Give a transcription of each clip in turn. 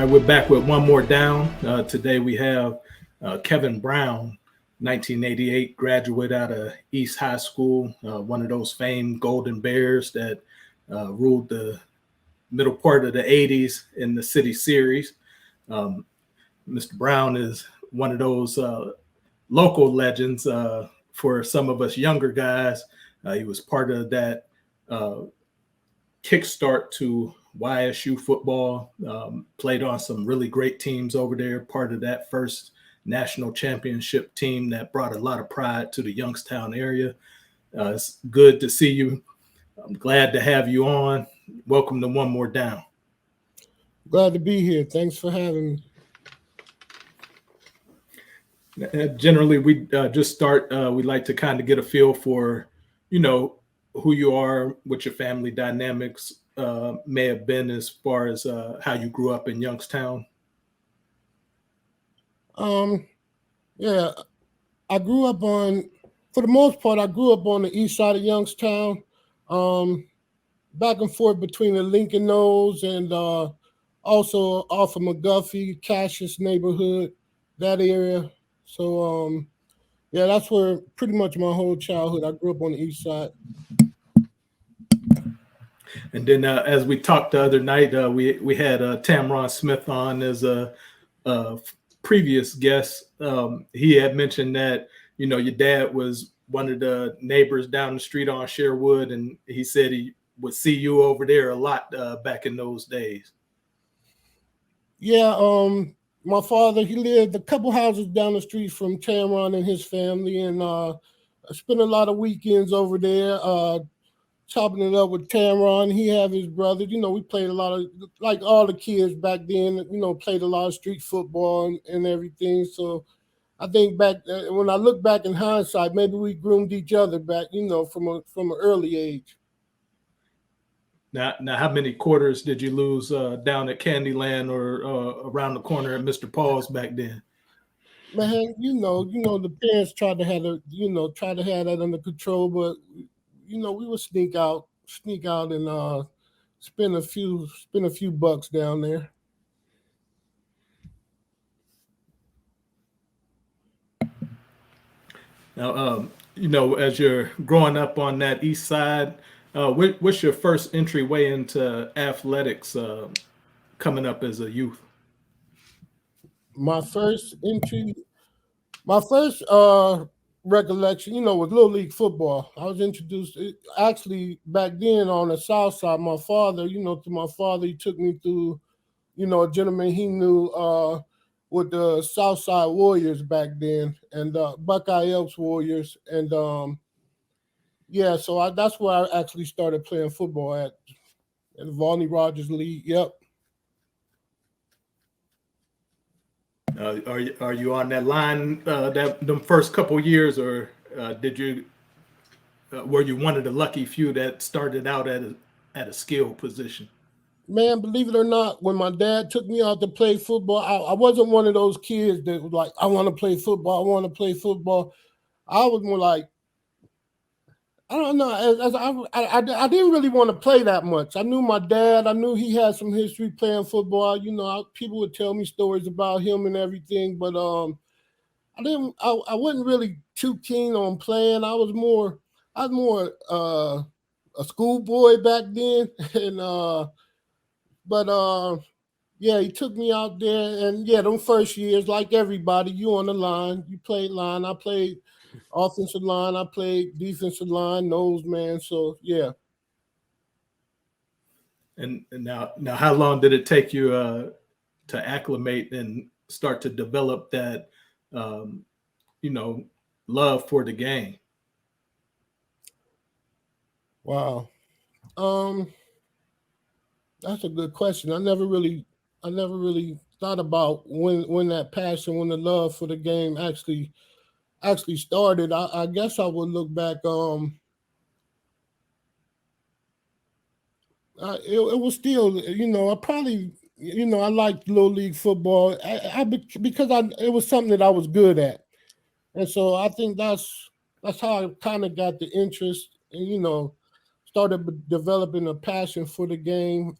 right, we're back with one more down. Today we have Kevin Brown, 1988 graduate out of East High School, one of those famed Golden Bears that ruled the middle part of the 80s in the City Series. Um, Mr. Brown is one of those local legends for some of us younger guys. He was part of that uh, kickstart to YSU football, played on some really great teams over there, part of that first national championship team that brought a lot of pride to the Youngstown area. It's good to see you. I'm glad to have you on. Welcome to One More Down. Glad to be here. Thanks for having me. Generally, we just start, we like to kind of get a feel for, who you are, what your family dynamics may have been as far as how you grew up in Youngstown. Yeah, I grew up for the most part, I grew up on the east side of Youngstown, back and forth between the Lincoln Nose and also off of McGuffey, Cassius neighborhood, that area. So, yeah, that's where pretty much my whole childhood, I grew up on the east side. And then, as we talked the other night, we had Tamron Smith on as a previous guest. He had mentioned that your dad was one of the neighbors down the street on Sherwood, and he said he would see you over there a lot back in those days. Yeah, my father, he lived a couple houses down the street from Tamron and his family, and I spent a lot of weekends over there. Chopping it up with Tamron. He have his brother. We played a lot of, like all the kids back then, played a lot of street football and everything. So I think back, when I look back in hindsight, maybe we groomed each other back, from an early age. Now, how many quarters did you lose down at Candyland or around the corner at Mr. Paul's back then? Man, the parents tried to have that under control, but we would sneak out and spend a few bucks down there. Now, as you're growing up on that east side, what's your first entryway into athletics coming up as a youth? My first recollection, was Little League football. I was introduced actually back then on the south side. My father, he took me through, a gentleman he knew with the South Side Warriors back then, and Buckeye Elks Warriors, and yeah, so that's where I actually started playing football at the Volney Rogers League. Yep. Are you on that line them first couple years, or did you were you one of the lucky few that started out at a skill position? Man, believe it or not, when my dad took me out to play football, I wasn't one of those kids that was like, I want to play football. I want to play football. I was more like, I don't know. I didn't really want to play that much. I knew my dad. I knew he had some history playing football. People would tell me stories about him and everything, but I wasn't really too keen on playing. I was more a schoolboy back then, and but yeah, he took me out there, and yeah, them first years, like everybody, you on the line, you played line. I played offensive line, I played defensive line, nose man. So yeah. And now, how long did it take you to acclimate and start to develop that, love for the game? Wow. That's a good question. I never really thought about when that passion, when the love for the game actually started. I guess I would look back. It was still, I probably, I liked little league football. Because it was something that I was good at, and so I think that's how I kind of got the interest, and started developing a passion for the game.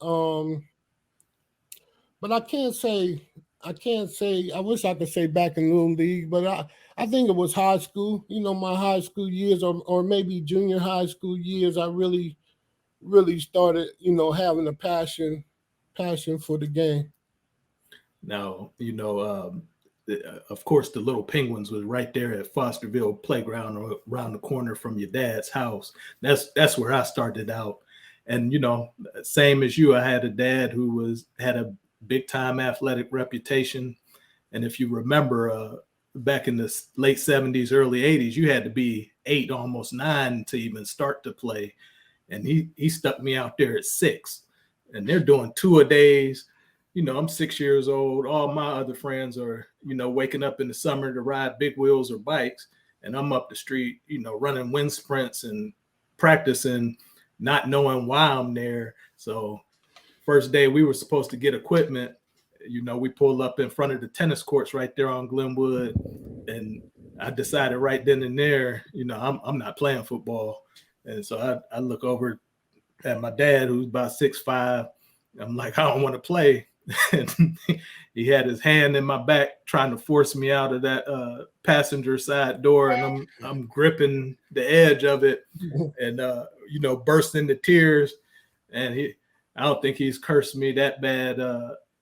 but I can't say. I wish I could say back in Little League, but I think it was high school. My high school years, or maybe junior high school years. I really started, having a passion for the game. Now, of course, the Little Penguins was right there at Fosterville Playground or around the corner from your dad's house. That's where I started out. And same as you, I had a dad who had a big time athletic reputation. And if you remember, back in the late 70s, early 80s, you had to be 8, almost 9 to even start to play. And he stuck me out there at 6. And they're doing 2-a-days. I'm 6 years old. All my other friends are, waking up in the summer to ride big wheels or bikes. And I'm up the street, running wind sprints and practicing, not knowing why I'm there. So first day we were supposed to get equipment, we pulled up in front of the tennis courts right there on Glenwood. And I decided right then and there, I'm not playing football. And so I look over at my dad, who's about 6'5". I'm like, I don't want to play. And he had his hand in my back trying to force me out of that passenger side door, and I'm gripping the edge of it and burst into tears. And I don't think he's cursed me that bad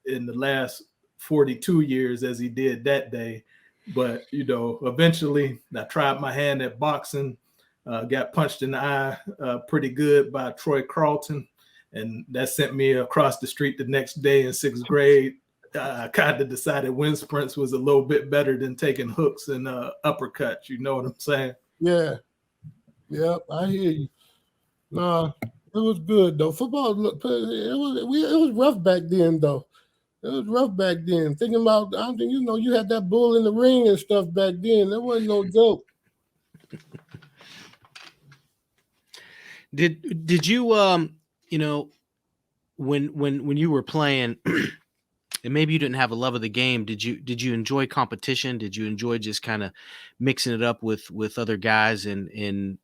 in the last 42 years as he did that day. But eventually I tried my hand at boxing, got punched in the eye pretty good by Troy Carlton. And that sent me across the street the next day in 6th grade. I kind of decided wind sprints was a little bit better than taking hooks and uppercuts. You know what I'm saying? Yeah, I hear you. Nah, it was good though. Football, it was rough back then though. It was rough back then. Thinking about, I don't think you had that bull in the ring and stuff back then. That wasn't no joke. Did you when you were playing and maybe you didn't have a love of the game, did you enjoy competition? Did you enjoy just kind of mixing it up with other guys in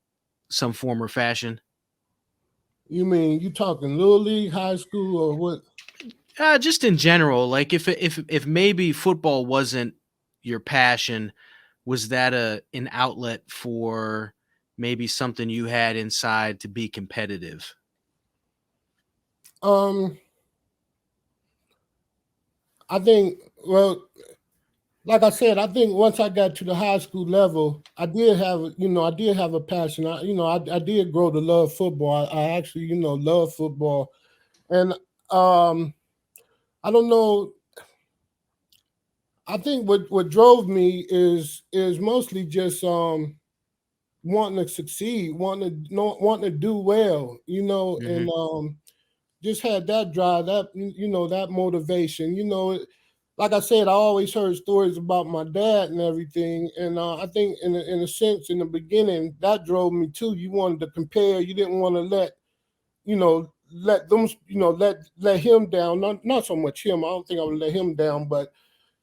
some form or fashion? You mean you talking little league, high school, or what? Just in general, like if maybe football wasn't your passion, was that an outlet for maybe something you had inside to be competitive? I think, well, like I said, I think once I got to the high school level, I did have a passion. I did grow to love football. I actually, love football, and I don't know. I think what drove me is mostly just wanting to succeed, wanting to do well, and just had that drive, that motivation. Like I said, I always heard stories about my dad and everything, and I think in a sense, in the beginning, that drove me too. You wanted to compare. You didn't want to let them, let him down. Not so much him. I don't think I would let him down, but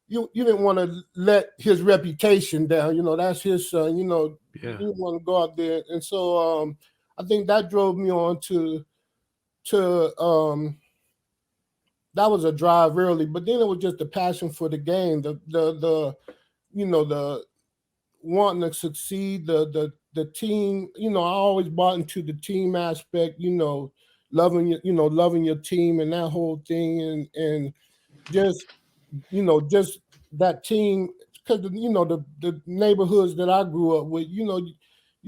you didn't want to let his reputation down. That's his son. Yeah. You didn't want to go out there, and so I think that drove me on to that was a drive early, but then it was just the passion for the game, the wanting to succeed, the team. I always bought into the team aspect. Loving your team and that whole thing, and just just that team, because the neighborhoods that I grew up with, you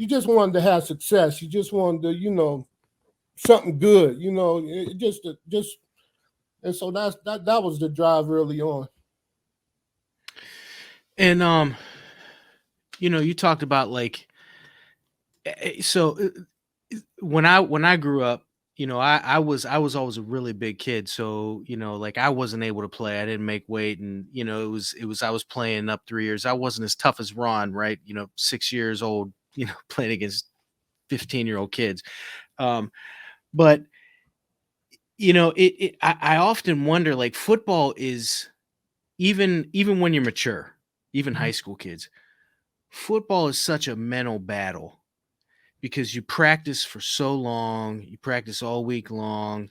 just wanted to have success. You just wanted to, something good. It just and so that was the drive early on. And you talked about like so when I grew up, I was always a really big kid. So, like I wasn't able to play. I didn't make weight. And, it was I was playing up 3 years. I wasn't as tough as Ron, right? 6 years old, playing against 15-year-old kids. But I often wonder, like football is even when you're mature, even high school kids, football is such a mental battle because you practice for so long, you practice all week long,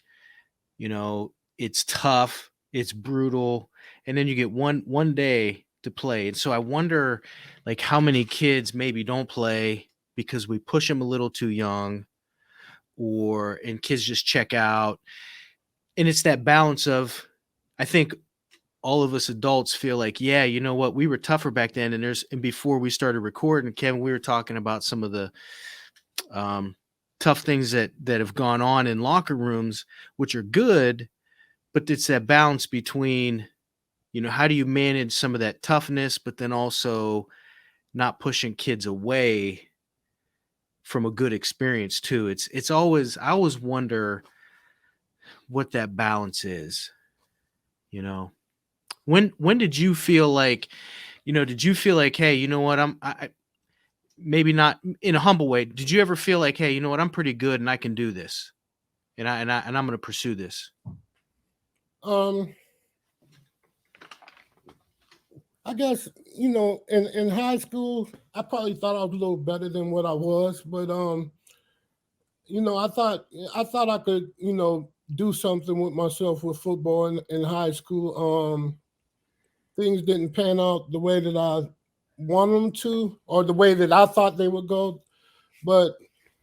it's tough. it's brutal, and then you get one day to play. And so I wonder, like, how many kids maybe don't play because we push them a little too young, and kids just check out. And it's that balance of, I think all of us adults feel like, yeah, you know what, we were tougher back then. And before we started recording, Kevin, we were talking about some of the tough things that have gone on in locker rooms, which are good, but it's that balance between, how do you manage some of that toughness, but then also not pushing kids away from a good experience too. It's always, I always wonder what that balance is. When did you feel like, did you feel like, hey, you know what, I maybe not in a humble way, did you ever feel like, hey, you know what, I'm pretty good and I can do this, and I'm going to pursue this? I guess, in high school, I probably thought I was a little better than what I was, but I thought I could, do something with myself with football in high school. Things didn't pan out the way that I wanted them to, or the way that I thought they would go. But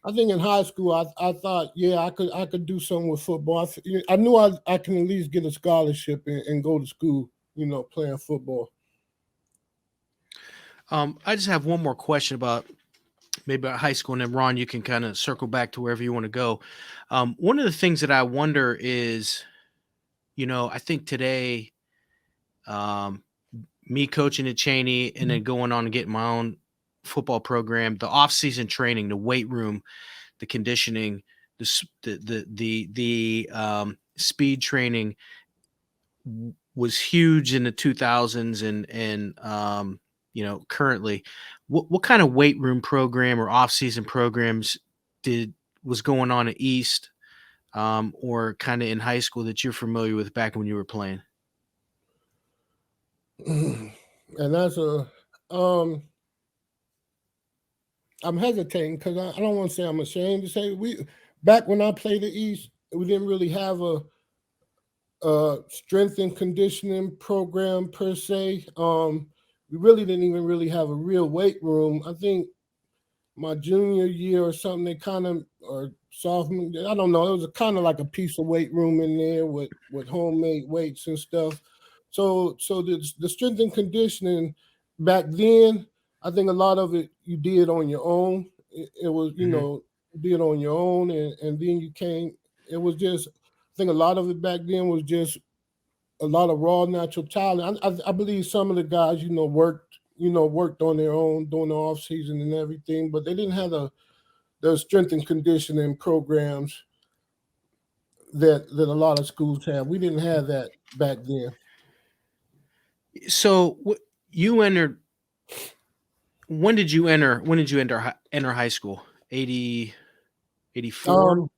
I think in high school, I thought, yeah, I could do something with football. I knew I can at least get a scholarship and go to school, playing football. I just have one more question about maybe about high school, and then Ron, you can kind of circle back to wherever you want to go. One of the things that I wonder is, I think today, me coaching at Cheney and then going on and getting my own football program, the off-season training, the weight room, the conditioning, the speed training was huge in the 2000s, and currently, what kind of weight room program or off-season programs was going on at East, or kind of in high school that you're familiar with back when you were playing? And that's I'm hesitating because I don't want to say I'm ashamed to say back when I played at East, we didn't really have a strength and conditioning program per se. We really didn't even really have a real weight room. I think my junior year or something, they kind of, or sophomore, I don't know. It was kind of like a piece of weight room in there with homemade weights and stuff. So the strength and conditioning back then, I think a lot of it you did on your own. It was, you did on your own, and then you came. It was just, I think a lot of it back then was just a lot of raw natural talent. I believe some of the guys, worked on their own during the off season and everything, but they didn't have the strength and conditioning programs that a lot of schools have. We didn't have that back then. So you entered. When did you enter? When did you enter high school? 80, 84?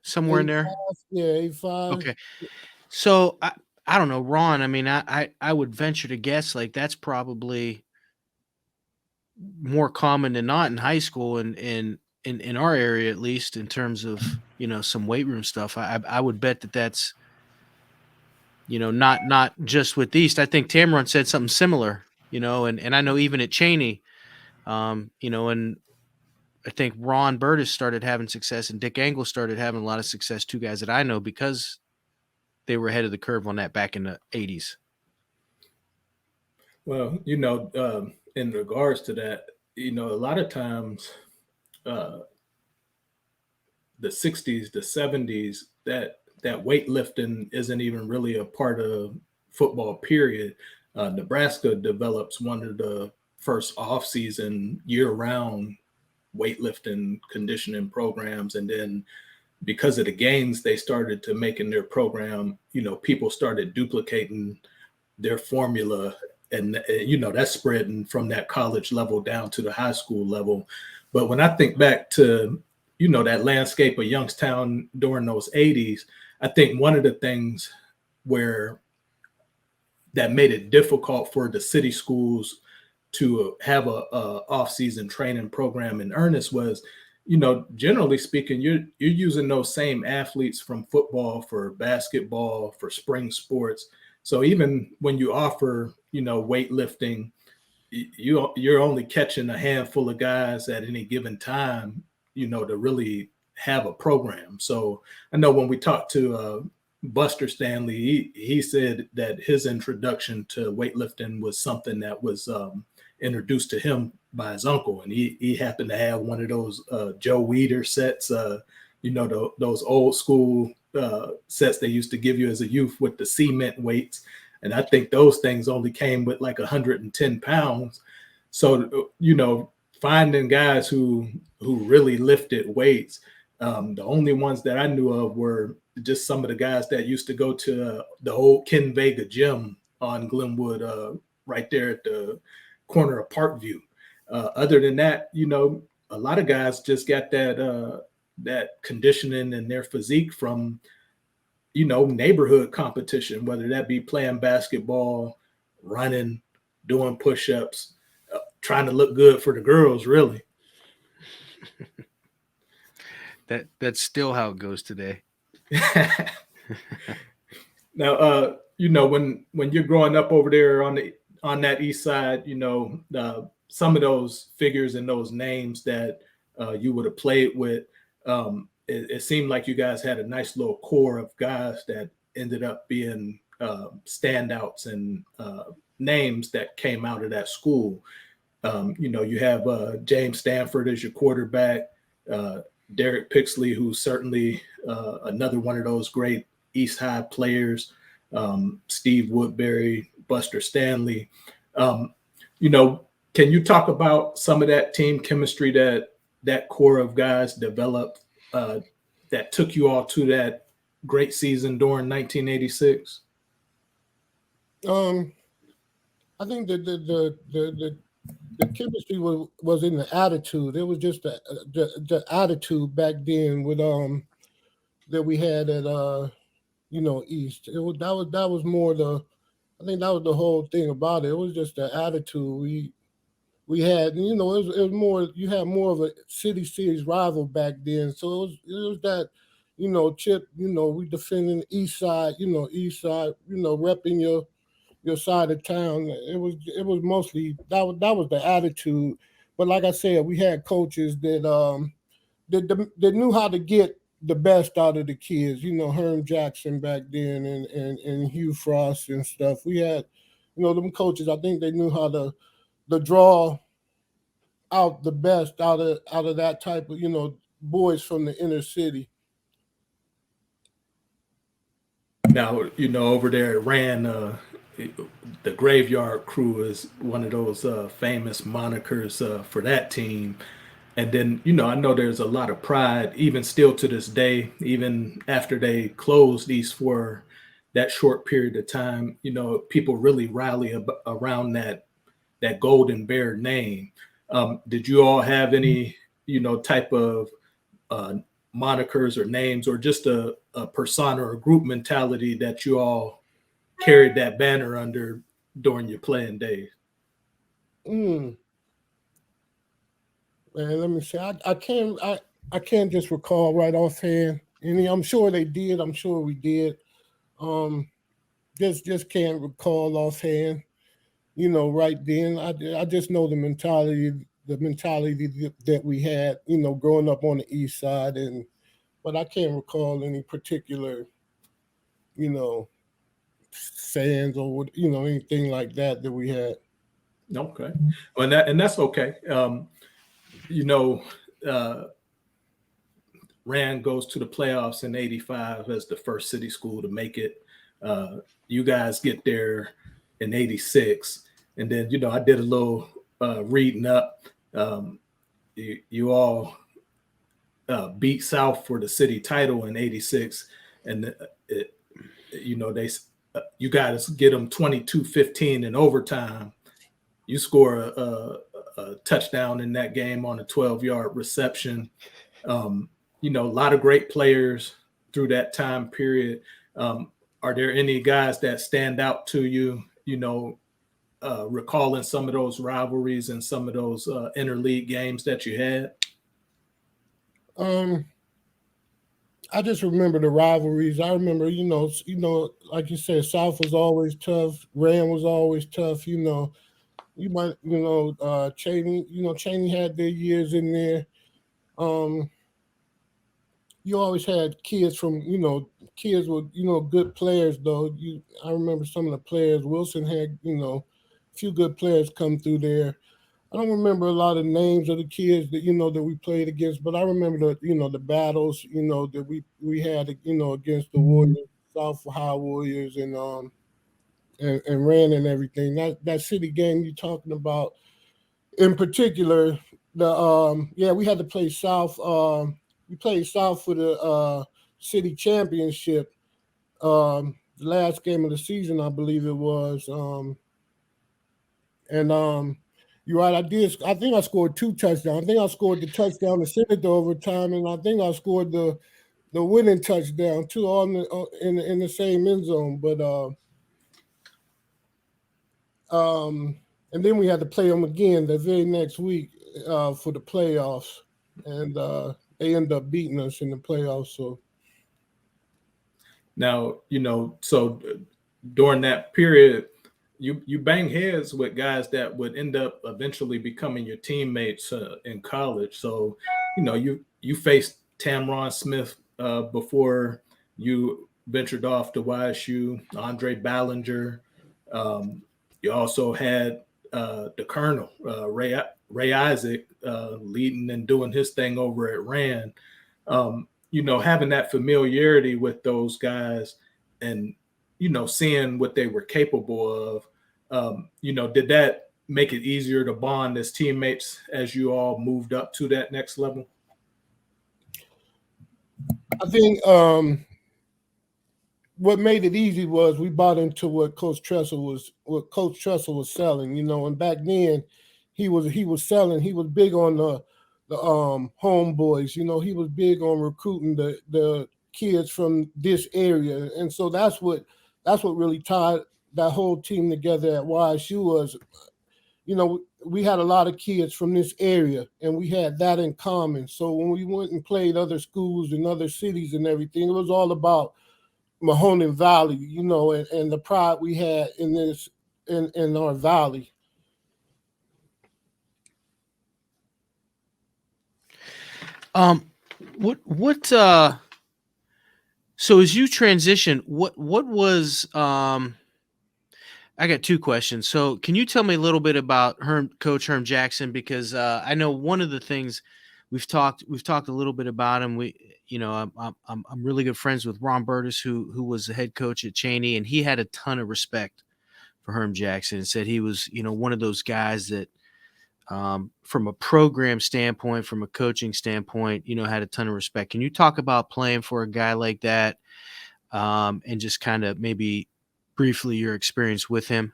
Somewhere in there. Yeah, 85. Okay. So I don't know, Ron. I mean, I would venture to guess like that's probably more common than not in high school, and in our area, at least in terms of some weight room stuff. I would bet that's not just with East. I think Tamron said something similar. And I know even at Cheney, and I think Ron Burtis started having success, and Dick Engel started having a lot of success. Two guys that I know because they were ahead of the curve on that back in the 80s. Well, in regards to that, a lot of times, the 60s, the 70s, that weightlifting isn't even really a part of football, period. Nebraska develops one of the first off-season year-round weightlifting conditioning programs, and then because of the gains they started to make in their program, people started duplicating their formula, and that's spreading from that college level down to the high school level. But when I think back to that landscape of Youngstown during those 80s, I think one of the things that made it difficult for the city schools to have a off-season training program in earnest was generally speaking, you're using those same athletes from football for basketball for spring sports. So even when you offer, weightlifting, you're only catching a handful of guys at any given time, to really have a program. So I know when we talked to Buster Stanley, he said that his introduction to weightlifting was something that was introduced to him by his uncle, and he happened to have one of those Joe Weider sets, those old school sets they used to give you as a youth with the cement weights. And I think those things only came with like 110 pounds. So, finding guys who really lifted weights, the only ones that I knew of were just some of the guys that used to go to the old Ken Vega gym on Glenwood, right there at the corner of Parkview. Other than that, a lot of guys just got that conditioning and their physique from, neighborhood competition, whether that be playing basketball, running, doing push-ups, trying to look good for the girls, really. That's still how it goes today. Now, when you're growing up over there on that east side, some of those figures and those names that you would have played with, it seemed like you guys had a nice little core of guys that ended up being standouts and names that came out of that school. You have James Stanford as your quarterback, Derek Pixley, who's certainly another one of those great East High players, Steve Woodbury, Buster Stanley. Can you talk about some of that team chemistry that core of guys developed that took you all to that great season during 1986? I think that the chemistry was in the attitude. It was just the attitude back then with that we had at East. That was more I think that was the whole thing about it. It was just the attitude we had. It was more, you had more of a city series rival back then. So it was that, Chip, we defending the East Side, repping your side of town. It was mostly that was the attitude. But like I said, we had coaches that knew how to get the best out of the kids. Herman Jackson back then and Hugh Frost and stuff. We had, them coaches. I think they knew how to draw out the best out of that type of boys from the inner city. Now, over there it ran the Graveyard Crew is one of those famous monikers for that team. And then, I know there's a lot of pride, even still to this day, even after they closed East for that short period of time, people really rally around that Golden Bear name. Did you all have any, type of monikers or names, or just a persona or group mentality that you all carried that banner under during your playing days? Man, let me see. I can't just recall right offhand. And I'm sure they did. I'm sure we did. Just can't recall offhand. Right then. I just know the mentality that we had. Growing up on the east side, but I can't recall any particular, fans or anything like that we had. Okay, and that's okay. Rand goes to the playoffs in '85 as the first city school to make it. You guys get there in '86, and then I did a little reading up. You all beat South for the city title in '86, and you guys get them 22-15 in overtime. You score a touchdown in that game on a 12-yard reception. A lot of great players through that time period. Are there any guys that stand out to you, recalling some of those rivalries and some of those interleague games that you had? Um, I just remember the rivalries. I remember, like you said, South was always tough. Rand was always tough. Cheney. Cheney had their years in there. Um, you always had kids from, kids with, good players though. I remember some of the players. Wilson had, a few good players come through there. I don't remember a lot of names of the kids that that we played against, but I remember the battles that we had against the Warriors, South High Warriors, and ran and everything. That city game you're talking about in particular, we had to play South. We played South for the city championship. The last game of the season, I believe it was. And You're right. I did. I think I scored 2 touchdowns. I think I scored the touchdown to send it to overtime, and I think I scored the winning touchdown too, all in the same end zone. But and then we had to play them again the very next week for the playoffs, and they ended up beating us in the playoffs. So Now, so during that period, you bang heads with guys that would end up eventually becoming your teammates in college. So, you faced Tamron Smith before you ventured off to YSU, Andre Ballinger. You also had the Colonel, Ray Isaac, leading and doing his thing over at Rand. Having that familiarity with those guys and, seeing what they were capable of, did that make it easier to bond as teammates as you all moved up to that next level? I think what made it easy was we bought into what Coach Tressel was selling, and back then he was selling. He was big on the homeboys, he was big on recruiting the kids from this area, and so that's what really tied that whole team together at YSU was, we had a lot of kids from this area, and we had that in common. So when we went and played other schools and other cities and everything, it was all about Mahoning Valley, and the pride we had in this in our valley. So as you transition, what was I got 2 questions. So can you tell me a little bit about Coach Herm Jackson? Because I know one of the things we've talked a little bit about him. I'm really good friends with Ron Burtis, who was the head coach at Cheney, and he had a ton of respect for Herm Jackson and said he was, one of those guys that from a program standpoint, from a coaching standpoint, had a ton of respect. Can you talk about playing for a guy like that and just kind of maybe briefly your experience with him?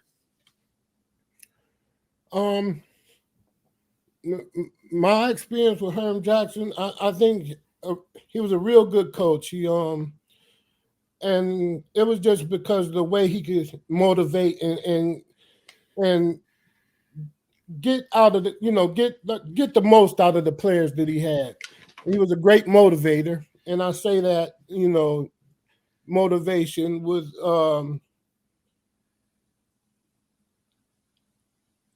My experience with Herm Jackson, I think he was a real good coach. And it was just because of the way he could motivate and get out of get the most out of the players that he had. He was a great motivator, and I say that motivation was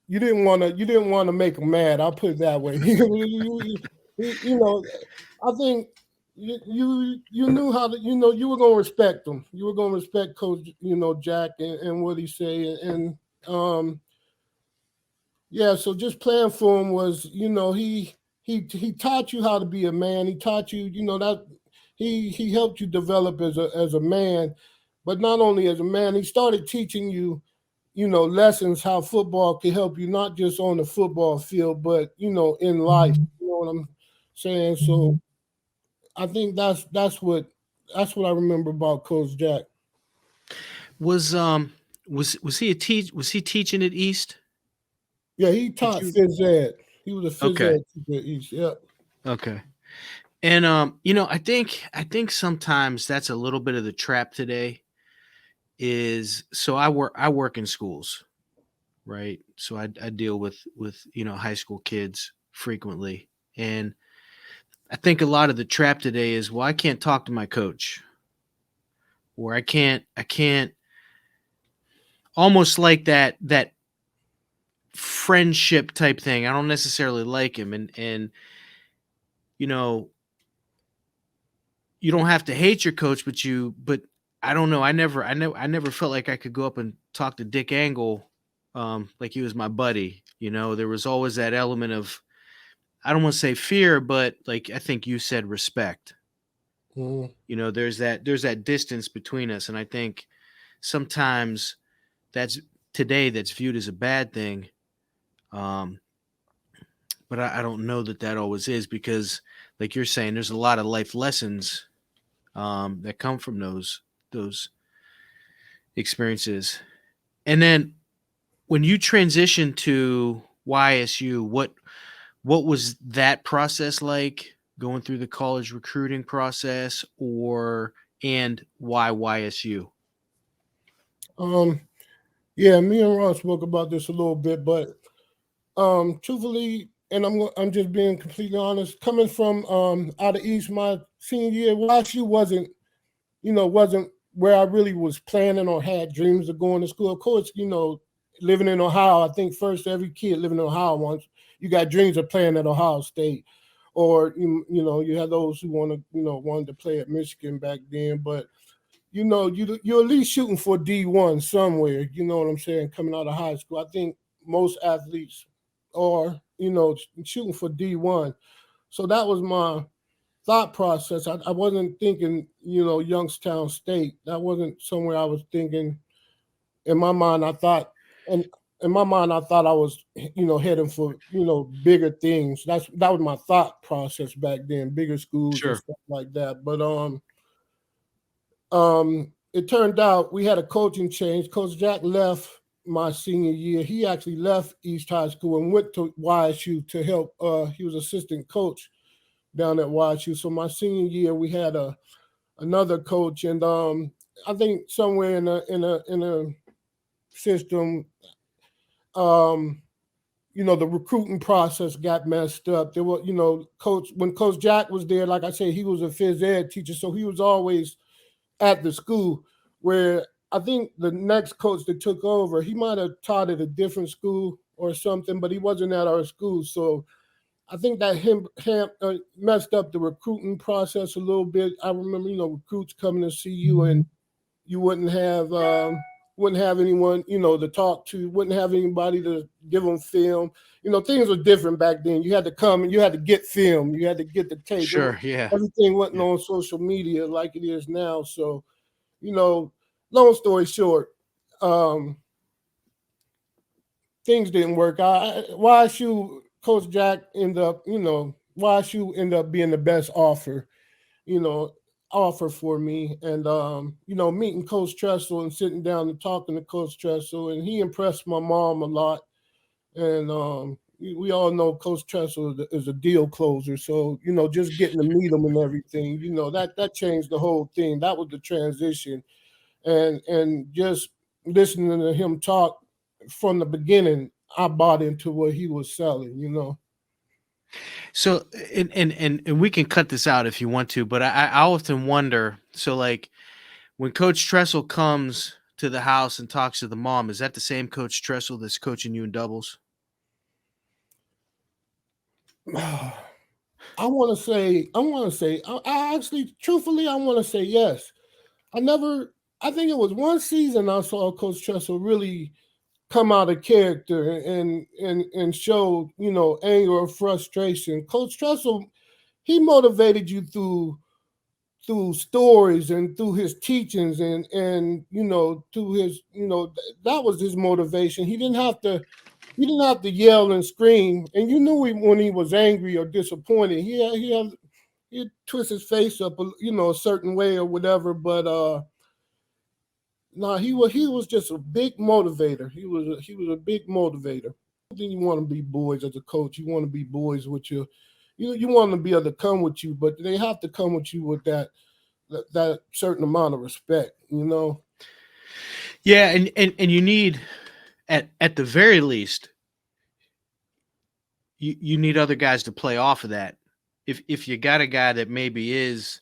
you didn't want to make him mad. I'll put it that way. I think you knew how to you were gonna respect him. You were gonna respect Coach Jack and what he say and yeah. So just playing for him was he taught you how to be a man. He taught you that he helped you develop as a man, but not only as a man. He started teaching you lessons how football can help you, not just on the football field, but in life. You know what I'm saying? So I think that's what I remember about Coach Jack. Was he was he teaching at East? Yeah, he taught phys ed. He was a phys Okay. ed teacher at East. Yeah. Okay. And I think sometimes that's a little bit of the trap today. So I work in schools, right? So I deal with high school kids frequently, and I think a lot of the trap today is, well, I can't talk to my coach, or I can't almost like that friendship type thing. I don't necessarily like him, and you know, you don't have to hate your coach, but I don't know. I never felt like I could go up and talk to Dick Angle like he was my buddy. There was always that element of, I don't want to say fear, but like I think you said, respect. Mm. There's that distance between us, and I think sometimes that's viewed as a bad thing. But I don't know that always is, because like you're saying, there's a lot of life lessons that come from those experiences. And then when you transitioned to YSU, what was that process like, going through the college recruiting process, and why YSU? Yeah, me and Ron spoke about this a little bit, but truthfully, and I'm just being completely honest, coming from out of East, my senior year, YSU wasn't where I really was planning or had dreams of going to school. Of course, living in Ohio, I think first every kid living in Ohio wants, you got dreams of playing at Ohio State, or you have those who wanted to play at Michigan back then, but you're at least shooting for D1 somewhere. You know what I'm saying? Coming out of high school, I think most athletes are shooting for D1. So that was my thought process. I wasn't thinking Youngstown State. That wasn't somewhere I was thinking. In my mind, I thought, and in my mind, I thought I was heading for bigger things. That was my thought process back then, bigger schools and Sure. stuff like that. But it turned out we had a coaching change. Coach Jack left my senior year. He actually left East High School and went to YSU to help. He was assistant coach down at YSU. So my senior year, we had another coach, and I think somewhere in a system, the recruiting process got messed up. There were, when Coach Jack was there, like I said, he was a phys ed teacher, so he was always at the school. Where I think the next coach that took over, he might have taught at a different school or something, but he wasn't at our school. So I think that messed up the recruiting process a little bit. I remember, recruits coming to see you, and you wouldn't have anyone, to talk to, wouldn't have anybody to give them film. Things were different back then. You had to come and you had to get film. You had to get the tape. Sure. Yeah. Everything wasn't on social media like it is now. So, long story short, things didn't work out. Coach Jack ended up being the best offer for me. And, meeting Coach Tressel and sitting down and talking to Coach Tressel, and he impressed my mom a lot. And we all know Coach Tressel is a deal closer. So, just getting to meet him and everything, that changed the whole thing. That was the transition. And just listening to him talk from the beginning, I bought into what he was selling. So, and we can cut this out if you want to, but I often wonder, so like when Coach Tressel comes to the house and talks to the mom, is that the same Coach Tressel that's coaching you in doubles? I want to say, I actually, truthfully, I want to say yes. I think it was one season I saw Coach Tressel really come out of character and show, anger or frustration. Coach Tressel, he motivated you through stories and through his teachings and through his, that was his motivation. He didn't have to yell and scream, and you knew when he was angry or disappointed. He'd twist his face up, a certain way or whatever. But no, he was just a big motivator. He was a big motivator. Then you want to be boys as a coach. You want to be boys with you. You want to be able to come with you, but they have to come with you with that certain amount of respect. Yeah, and you need, at the very least, you need other guys to play off of that. if you got a guy that maybe is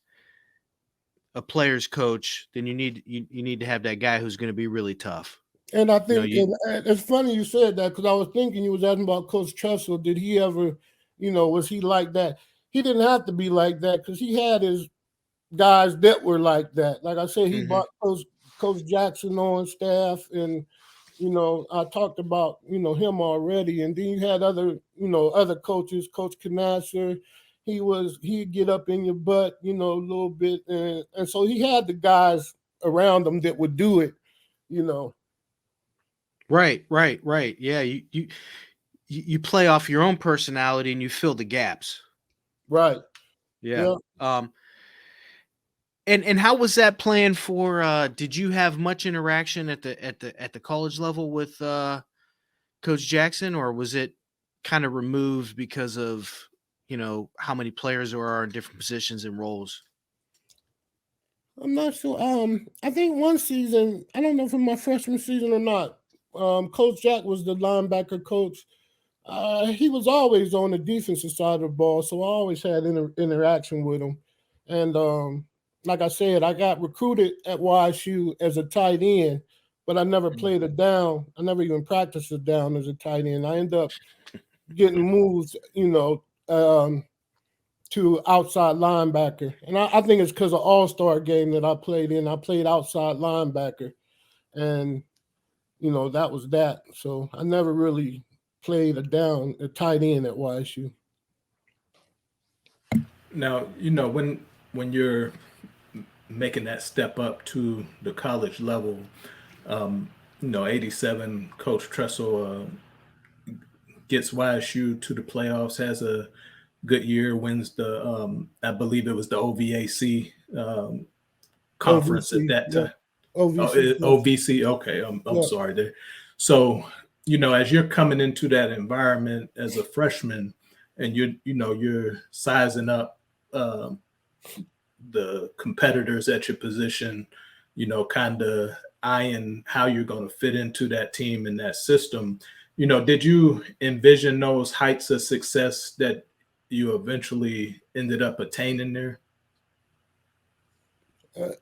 a player's coach, then you need to have that guy who's going to be really tough. And I You know, think and it's funny you said that, because I was thinking you was asking about Coach Tressel. Did he ever, was he like that? He didn't have to be like that, because he had his guys that were like that. Like I said, he brought Coach Jackson on staff, and I talked about him already. And then you had other coaches, Coach Canasser. He'd get up in your butt, a little bit, and so he had the guys around him that would do it, Right. Yeah, you play off your own personality and you fill the gaps. Right. Yeah. And how was that playing for? Did you have much interaction at the college level with Coach Jackson, or was it kind of removed because of how many players there are in different positions and roles? I'm not sure. I think one season, I don't know if it was my freshman season or not. Coach Jack was the linebacker coach. He was always on the defensive side of the ball, so I always had interaction with him. And like I said, I got recruited at YSU as a tight end, but I never played a down. I never even practiced a down as a tight end. I ended up getting moved, to outside linebacker. And I think it's because of All-Star game that I played in. I played outside linebacker, and that was that. So I never really played a tight end at YSU. Now, when you're making that step up to the college level, 87 Coach Tressel gets YSU to the playoffs, has a good year, wins the I believe it was the OVAC conference OVC, at that time. OVC. OVC. Okay, I'm sorry there. So as you're coming into that environment as a freshman, and you're sizing up the competitors at your position, kind of eyeing how you're going to fit into that team and that system. Did you envision those heights of success that you eventually ended up attaining there?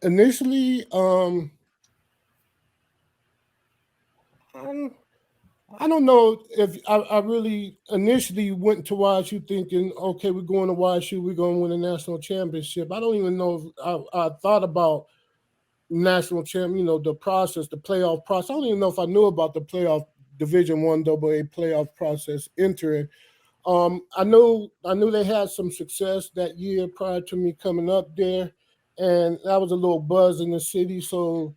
Initially, I don't know if I really initially went to YSU thinking, okay, we're going to YSU, we're going to win a national championship. I don't even know if I thought about national champion, the process, the playoff process. I don't even know if I knew about the playoff Division I AA playoff process entering. I knew they had some success that year prior to me coming up there, and that was a little buzz in the city. So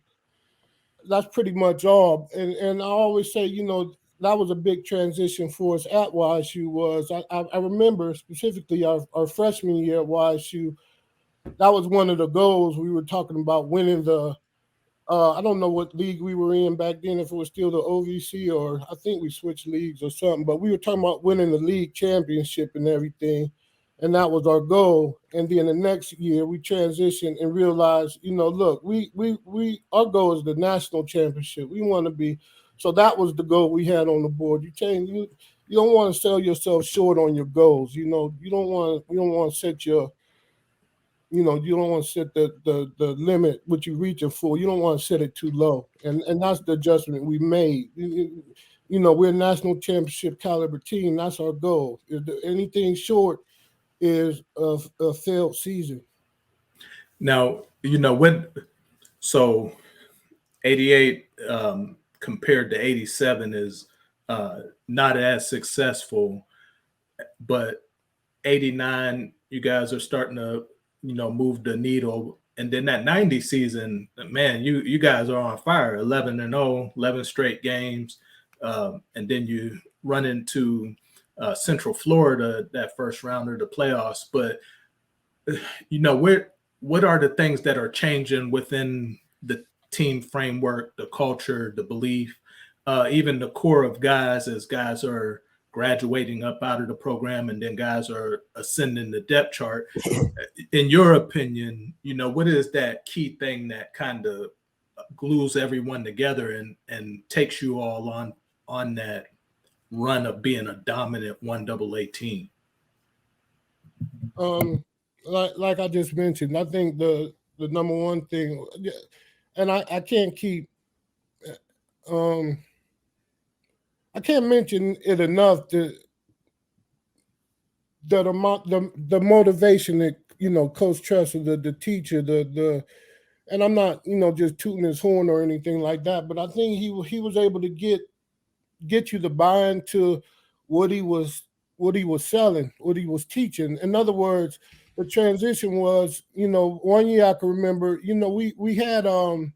that's pretty much all. And I always say, that was a big transition for us at YSU. Was I remember specifically our freshman year at YSU. That was one of the goals. We were talking about winning the. I don't know what league we were in back then, if it was still the OVC, or I think we switched leagues or something, but we were talking about winning the league championship and everything, and that was our goal. And then the next year we transitioned and realized, look, we our goal is the national championship. We want to be, so that was the goal we had on the board. You don't want to sell yourself short on your goals. You don't want to set your you don't want to set the limit what you're reaching for. You don't want to set it too low, and that's the adjustment we made. We're a national championship caliber team. That's our goal. If anything short is a failed season. Now, so 88 compared to 87 is not as successful, but 89, you guys are starting to move the needle. And then that 90 season, man, you guys are on fire. 11-0, 11 straight games, and then you run into Central Florida that first round of the playoffs. But what are the things that are changing within the team framework, the culture, the belief, even the core of guys, as guys are graduating up out of the program and then guys are ascending the depth chart? In your opinion, what is that key thing that kind of glues everyone together and takes you all on that run of being a dominant 1AA team? Like I just mentioned, I think the number one thing, and I can't keep um I can't mention it enough the motivation that Coach Tressel, the teacher, the and I'm not just tooting his horn or anything like that, but I think he was able to get you to buy into what he was selling, what he was teaching. In other words, the transition was, one year I can remember, we had and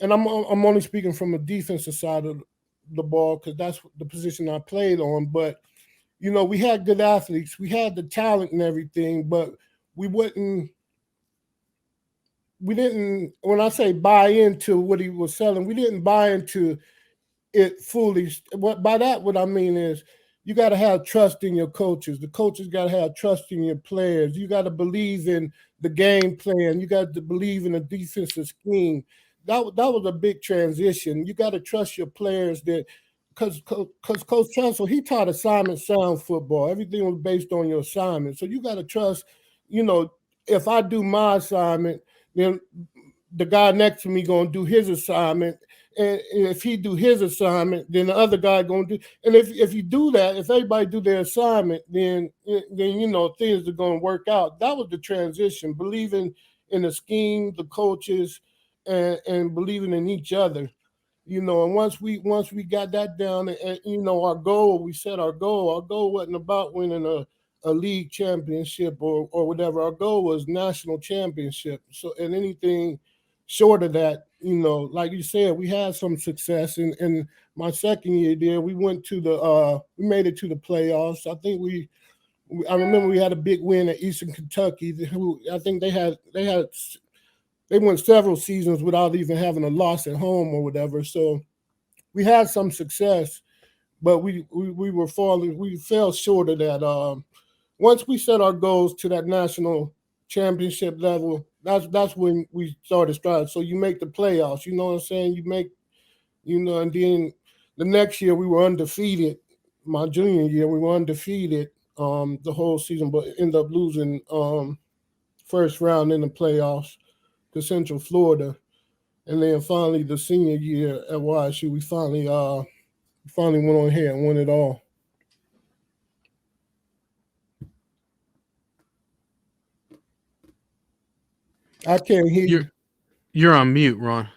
I'm only speaking from a defensive side of the ball because that's the position I played on, but we had good athletes, we had the talent and everything, but we didn't, when I say buy into what he was selling, we didn't buy into it fully. What I mean is you got to have trust in your coaches. The coaches got to have trust in your players. You got to believe in the game plan. You got to believe in the defensive scheme. That was a big transition. You got to trust your players that because Coach Chancellor, he taught assignment sound football. Everything was based on your assignment. So you got to trust, if I do my assignment, then the guy next to me going to do his assignment. And if he do his assignment, then the other guy going to do. And if you do that, if everybody do their assignment, then things are going to work out. That was the transition, believing in the scheme, the coaches, and believing in each other. And once we got that down, and our goal, we set our goal. Our goal wasn't about winning a league championship or whatever. Our goal was national championship. So, and anything short of that, like you said, we had some success. In my second year there, we went to we made it to the playoffs. I think I remember we had a big win at Eastern Kentucky, who I think they went several seasons without even having a loss at home or whatever. So we had some success, but we fell short of that. Once we set our goals to that national championship level, that's when we started striving. So you make the playoffs, you know what I'm saying? You make, and then the next year we were undefeated. My junior year, we were undefeated the whole season, but ended up losing first round in the playoffs to Central Florida. And then finally the senior year at YSU, we finally went on here and won it all. I can't hear you. You're on mute, Ron.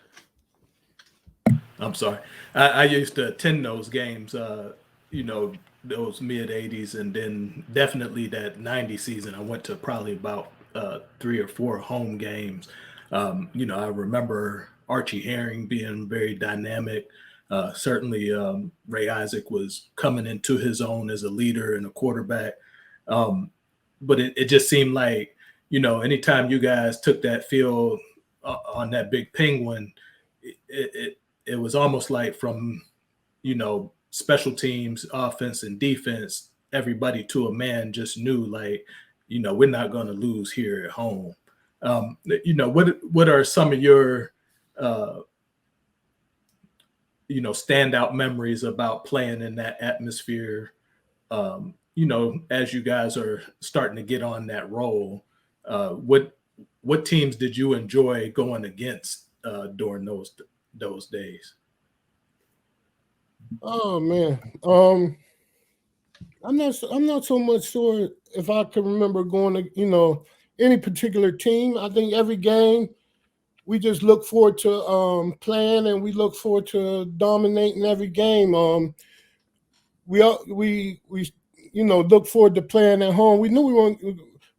I'm sorry. I used to attend those games, those mid 80s, and then definitely that 90 season. I went to probably about 3 or 4 home games. I remember Archie Herring being very dynamic. Certainly, Ray Isaac was coming into his own as a leader and a quarterback. But it just seemed like, anytime you guys took that field on that big penguin, it was almost like from, special teams, offense and defense, everybody to a man just knew, like, we're not going to lose here at home. What are some of your, standout memories about playing in that atmosphere? As you guys are starting to get on that roll, what teams did you enjoy going against during those days? Oh man, I'm not so much sure if I can remember going to any particular team. I think every game we just look forward to playing, and we look forward to dominating every game. We look forward to playing at home. We knew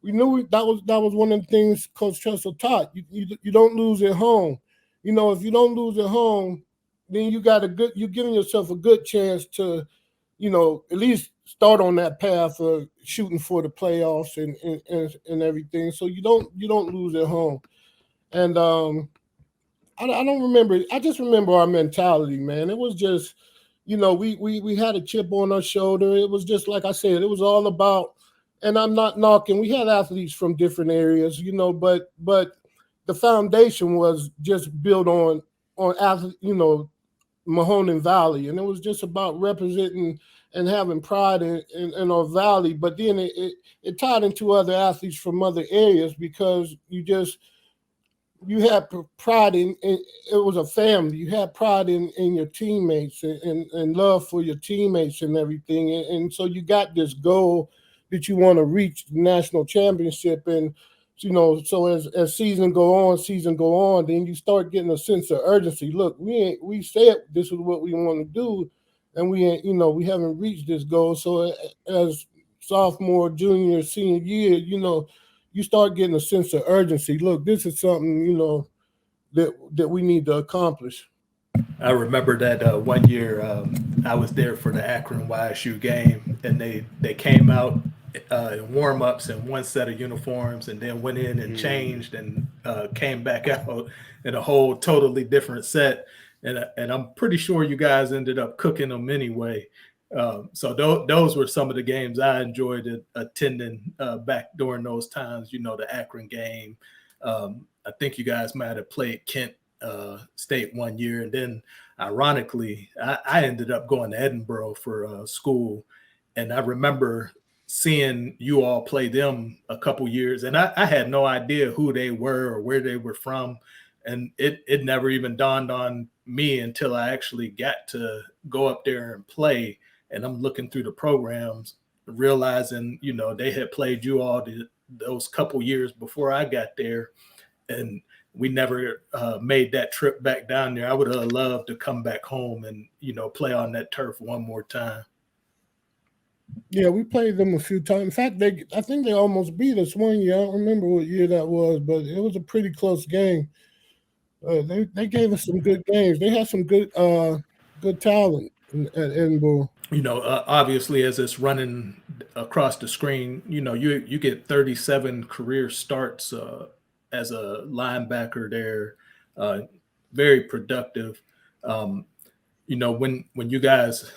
that was one of the things Coach Tressel taught. You don't lose at home. If you don't lose at home, then you're giving yourself a good chance to, at least start on that path of shooting for the playoffs and everything. So you don't lose at home. And I don't remember. I just remember our mentality, man. It was just, we had a chip on our shoulder. It was just like I said, it was all about. And I'm not knocking. We had athletes from different areas, but the foundation was just built on Mahoning Valley, and it was just about representing and having pride in our valley, but then it tied into other athletes from other areas because you had pride in it was a family. You had pride in your teammates and love for your teammates and everything. And so you got this goal that you want to reach the national championship. And, so as season go on, then you start getting a sense of urgency. Look, we said this is what we want to do, and we haven't reached this goal. So as sophomore, junior, senior year, you start getting a sense of urgency. Look, this is something, that we need to accomplish. I remember that one year I was there for the Akron YSU game, and they came out in warm-ups in one set of uniforms and then went in and changed and came back out in a whole totally different set. And I'm pretty sure you guys ended up cooking them anyway. So those were some of the games I enjoyed attending back during those times. The Akron game. I think you guys might have played Kent State one year, and then ironically, I ended up going to Edinburgh for school, and I remember seeing you all play them a couple years, and I had no idea who they were or where they were from, and it never even dawned on me until I actually got to go up there and play. And I'm looking through the programs, realizing, they had played you all those couple years before I got there. And we never made that trip back down there. I would have loved to come back home and, play on that turf one more time. Yeah, we played them a few times. In fact, I think they almost beat us one year. I don't remember what year that was, but it was a pretty close game. They gave us some good games. They had some good talent at Edinburgh. Obviously, as it's running across the screen, you get 37 career starts as a linebacker there. Very productive. When you guys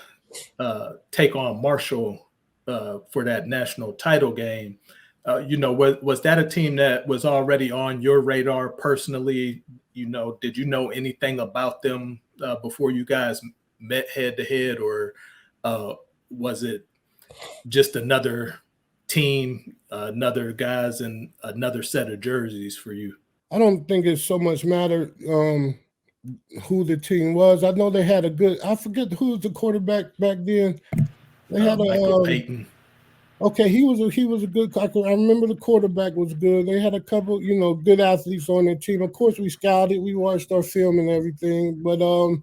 take on Marshall for that national title game, was that a team that was already on your radar personally? Did you know anything about them before you guys met head to head, or was it just another team, another guys, and another set of jerseys for you? I don't think it so much mattered who the team was. I know they had I forget who was the quarterback back then. They had Michael Payton. Okay, he was a good. I remember the quarterback was good. They had a couple, good athletes on their team. Of course, we scouted, we watched our film and everything, but I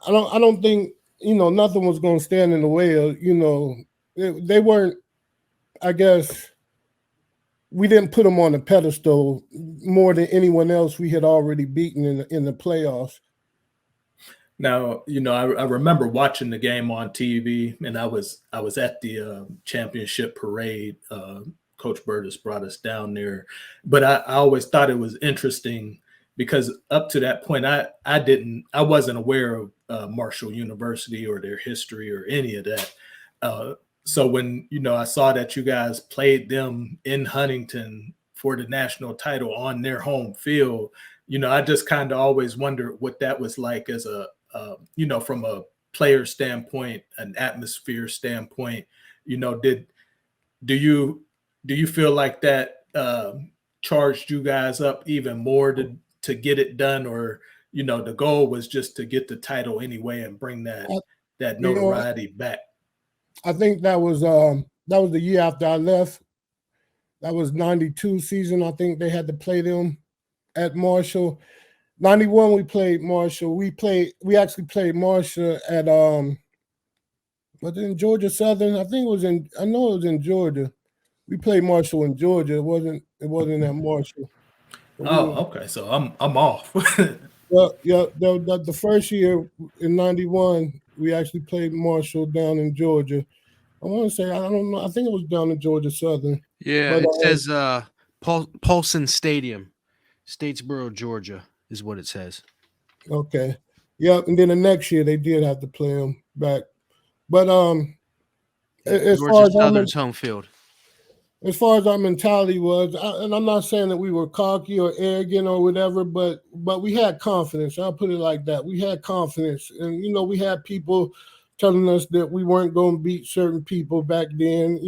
don't think nothing was going to stand in the way of they weren't. I guess we didn't put them on the pedestal more than anyone else we had already beaten in the playoffs. Now, I remember watching the game on TV, and I was at the championship parade. Coach Burtis brought us down there, but I always thought it was interesting because up to that point, I wasn't aware of Marshall University or their history or any of that. So when I saw that you guys played them in Huntington for the national title on their home field, I just kind of always wondered what that was like as a from a player standpoint, an atmosphere standpoint. Do you feel like that charged you guys up even more to get it done, or the goal was just to get the title anyway and bring that notoriety back? I think that was the year after I left. That was 92 season. I think they had to play them at Marshall. 91 we played Marshall. We actually played Marshall at was it in Georgia Southern? I know it was in Georgia. We played Marshall in Georgia. It wasn't at Marshall. Okay. So I'm off. Well, yeah, the first year in 91, we actually played Marshall down in Georgia. I want to say, I don't know. I think it was down in Georgia Southern. Yeah, but, it says Paulson Stadium, Statesboro, Georgia, is what it says. Okay. Yep. And then the next year they did have to play them back. But as far as Southern's home field. As far as our mentality was, and I'm not saying that we were cocky or arrogant or whatever, but we had confidence. I'll put it like that. We had confidence, and we had people telling us that we weren't going to beat certain people back then,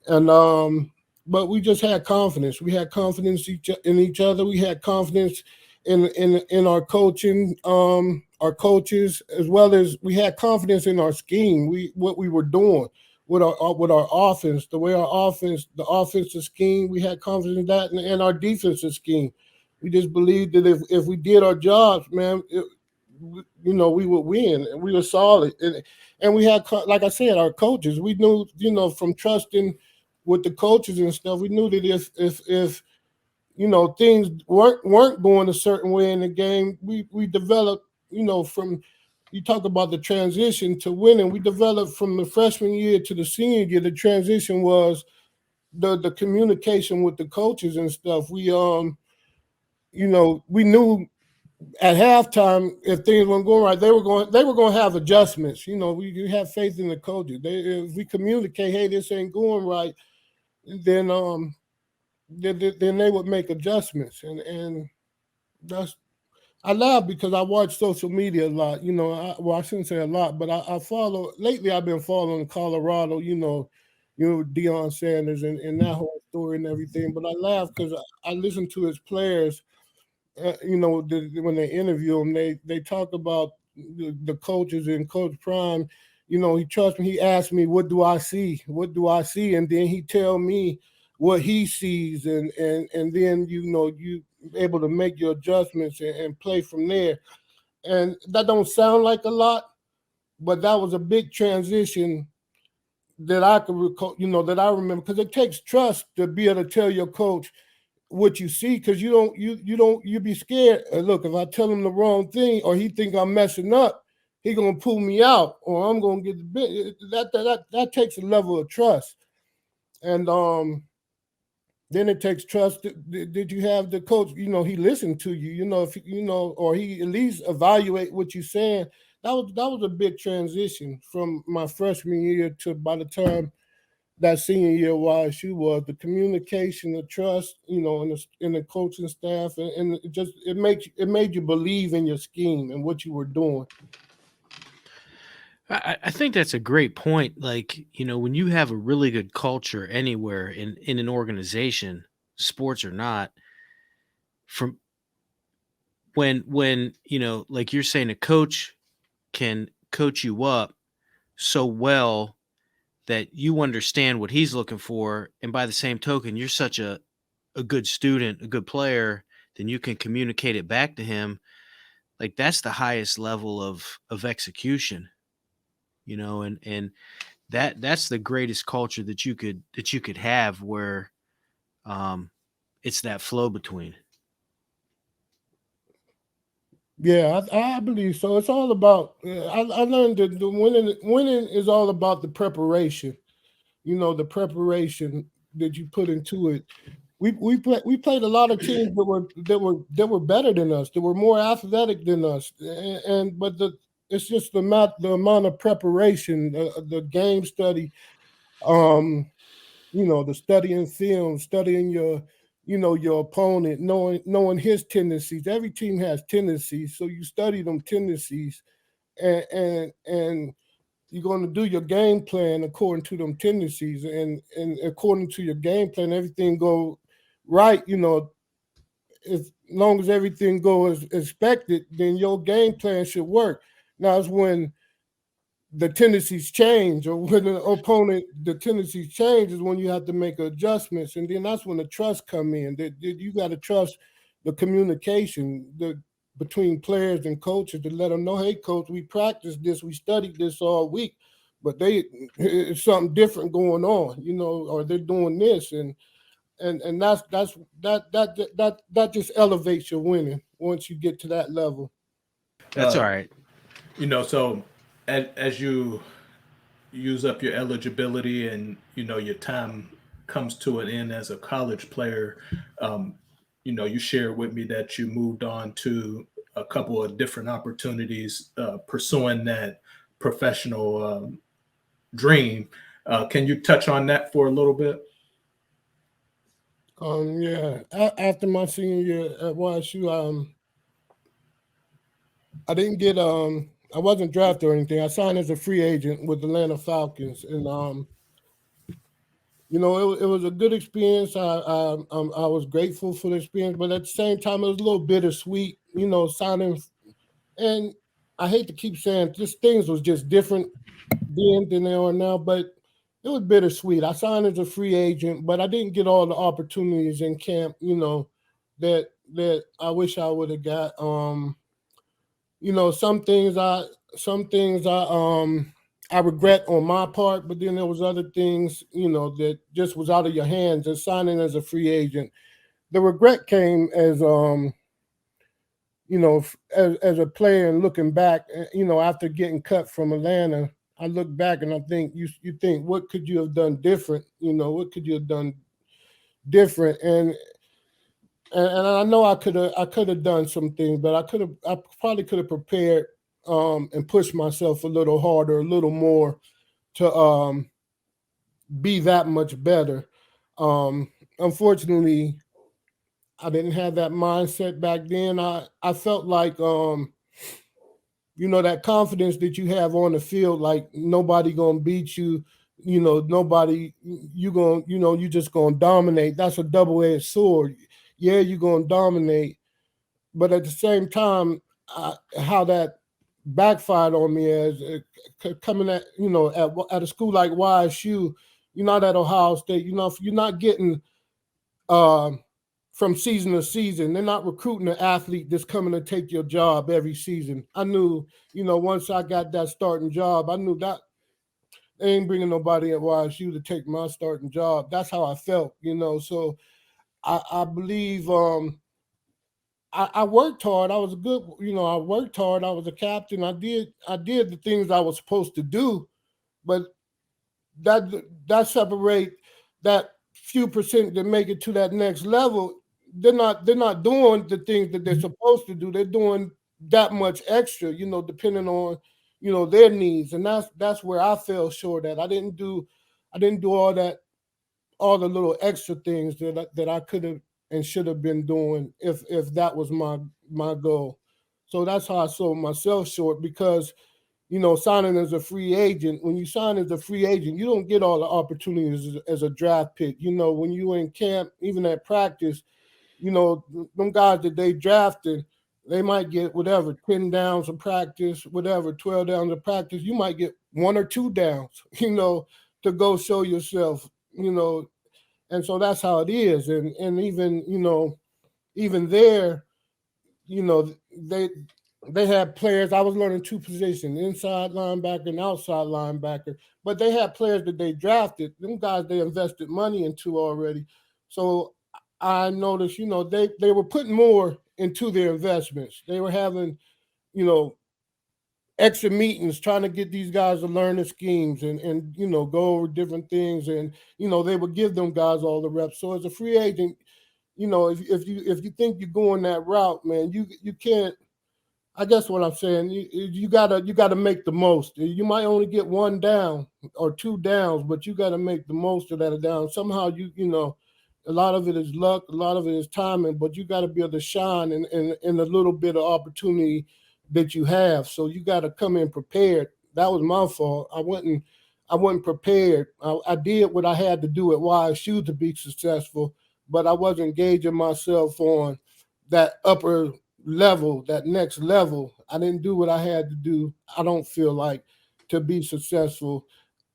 and but we just had confidence. We had confidence in each other. We had confidence in our coaching, our coaches, as well as we had confidence in our scheme. What we were doing with our offense, the offensive scheme. We had confidence in that, and our defensive scheme. We just believed that if we did our jobs, man, we would win, and we were solid. And we had, like I said, our coaches. We knew, from trusting with the coaches and stuff. We knew that if things weren't going a certain way in the game, we developed, from, you talk about the transition to winning. We developed from the freshman year to the senior year. The transition was the communication with the coaches and stuff. We knew at halftime, if things weren't going right, they were going to have adjustments. We have faith in the coaches. If we communicate, hey, this ain't going right, then then they would make adjustments. And that's, I laugh because I watch social media a lot. I shouldn't say a lot, but I follow lately. I've been following Colorado. Deion Sanders and that whole story and everything. But I laugh because I listen to his players. When they interview him, they talk about the coaches and Coach Prime. He trusts me. He asks me, "What do I see? What do I see?" And then he tell me what he sees, and then you able to make your adjustments and play from there. And that don't sound like a lot, but that was a big transition that I could recall. That I remember, because it takes trust to be able to tell your coach what you see, because you be scared. Look, if I tell him the wrong thing or he think I'm messing up, he gonna pull me out or I'm gonna get the bit. That takes a level of trust, and then it takes trust. Did you have the coach? He listened to you. If or he at least evaluate what you're saying. That was a big transition from my freshman year to by the time that senior year YSU was the communication, the trust, in the coaching staff, and it made you believe in your scheme and what you were doing. I think that's a great point. Like, when you have a really good culture anywhere in an organization, sports or not, from when like you're saying, a coach can coach you up so well that you understand what he's looking for, and by the same token, you're such a good student, a good player, then you can communicate it back to him. Like, that's the highest level of execution, and that's the greatest culture that you could have, where it's that flow between. Yeah, I believe so. It's all about. I learned that the winning is all about the preparation. The preparation that you put into it. We played a lot of teams that were better than us, that were more athletic than us, but it's just the amount of preparation, the game study, um, the studying film, studying your opponent, knowing his tendencies. Every team has tendencies, so you study them tendencies, and you're going to do your game plan according to them tendencies, and according to your game plan, everything go right. As long as everything goes as expected, then your game plan should work. Now it's when the tendencies change, or when the tendencies change, is when you have to make adjustments, and then that's when the trust come in. That you got to trust the communication between players and coaches, to let them know, hey, coach, we practiced this, we studied this all week, but it's something different going on, or they're doing this, and that just elevates your winning once you get to that level. That's all Uh, right. so as you use up your eligibility and your time comes to an end as a college player, um, you shared with me that you moved on to a couple of different opportunities, pursuing that professional dream. Can you touch on that for a little bit? Yeah. After my senior year at YSU, I didn't get I wasn't drafted or anything. I signed as a free agent with the Atlanta Falcons, and it was a good experience. I was grateful for the experience, but at the same time, it was a little bittersweet. Signing, and I hate to keep saying this, things was just different then than they are now, but it was bittersweet. I signed as a free agent, but I didn't get all the opportunities in camp. That I wish I would have got. Some things I regret on my part, but then there was other things, that just was out of your hands. And signing as a free agent, the regret came as as a player and looking back, after getting cut from Atlanta, I look back and I think you think, what could you have done different? What could you have done different? And I know I could have done some things, but I probably could have prepared and pushed myself a little harder, a little more to be that much better. Unfortunately, I didn't have that mindset back then. I felt like that confidence that you have on the field, like nobody gonna beat you, nobody you gonna, you just gonna dominate. That's a double-edged sword. Yeah, you're gonna dominate, but at the same time, how that backfired on me as coming at at a school like YSU, you're not at Ohio State. You're not getting um, from season to season. They're not recruiting an athlete that's coming to take your job every season. I knew, once I got that starting job, I knew that they ain't bringing nobody at YSU to take my starting job. That's how I felt. So I believe I worked hard. I was a good, I worked hard. I was a captain. I did the things I was supposed to do, but that that separate that few percent that make it to that next level. They're not doing the things that they're supposed to do. They're doing that much extra, depending on their needs, and that's where I fell short at. I didn't do all the little extra things that I could have and should have been doing if that was my goal. So that's how I sold myself short because signing as a free agent, when you sign as a free agent, you don't get all the opportunities as a draft pick. When you in camp, even at practice, them guys that they drafted, they might get whatever, 10 downs of practice, whatever, 12 downs of practice. You might get 1 or 2 downs, to go show yourself, and so that's how it is. And even, even there, you know, they they had players. I was learning two positions, inside linebacker and outside linebacker. But they had players that they drafted. Them guys they invested money into already. So I noticed, they were putting more into their investments. They were having, you know, extra meetings trying to get these guys to learn the schemes and go over different things. And, they would give them guys all the reps. So as a free agent, if you think you're going that route, man, you can't. I guess what I'm saying, you gotta make the most. You might only get 1 down or 2 downs, but you gotta make the most of that down. Somehow a lot of it is luck, a lot of it is timing, but you gotta be able to shine in a little bit of opportunity that you have. So you gotta come in prepared. That was my fault. I wasn't prepared. I did what I had to do at YSU to be successful, but I wasn't gauging myself on that upper level, that next level. I didn't do what I had to do. I don't feel like to be successful.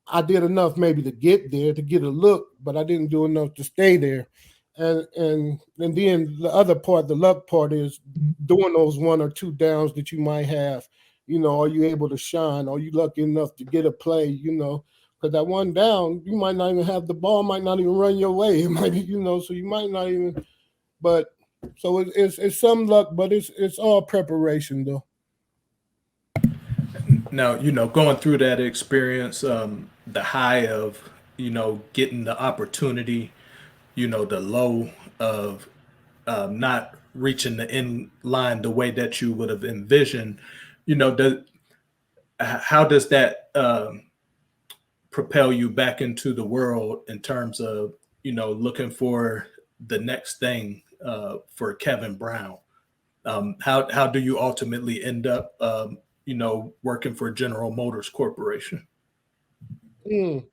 I did enough maybe to get there, to get a look, but I didn't do enough to stay there. And then the other part, the luck part, is doing those 1 or 2 downs that you might have. Are you able to shine? Are you lucky enough to get a play? Because that 1 down, you might not even have the ball, might not even run your way. It might be, so you might not even. But so it's some luck, but it's all preparation though. Now, going through that experience, the high of, getting the opportunity, the low of not reaching the end line the way that you would have envisioned, how does that propel you back into the world in terms of, looking for the next thing for Kevin Brown? How do you ultimately end up working for General Motors Corporation? Mm.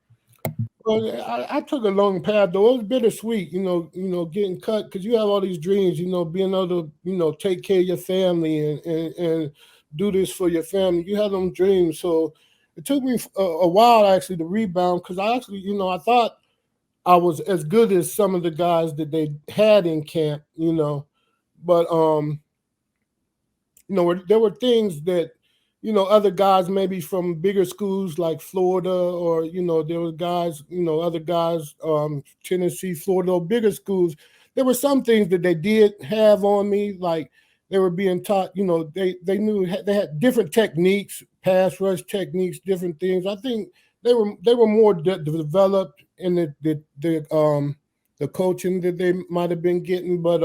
Well, I took a long path though. It was bittersweet, getting cut because you have all these dreams, being able to, take care of your family and do this for your family. You have them dreams. So it took me a while actually to rebound because I actually, I thought I was as good as some of the guys that they had in camp, but there were things that, other guys maybe from bigger schools like Florida or, there were guys, other guys, Tennessee, Florida, or bigger schools. There were some things that they did have on me, like they were being taught, they knew they had different techniques, pass rush techniques, different things. I think they were more developed in the coaching that they might have been getting, but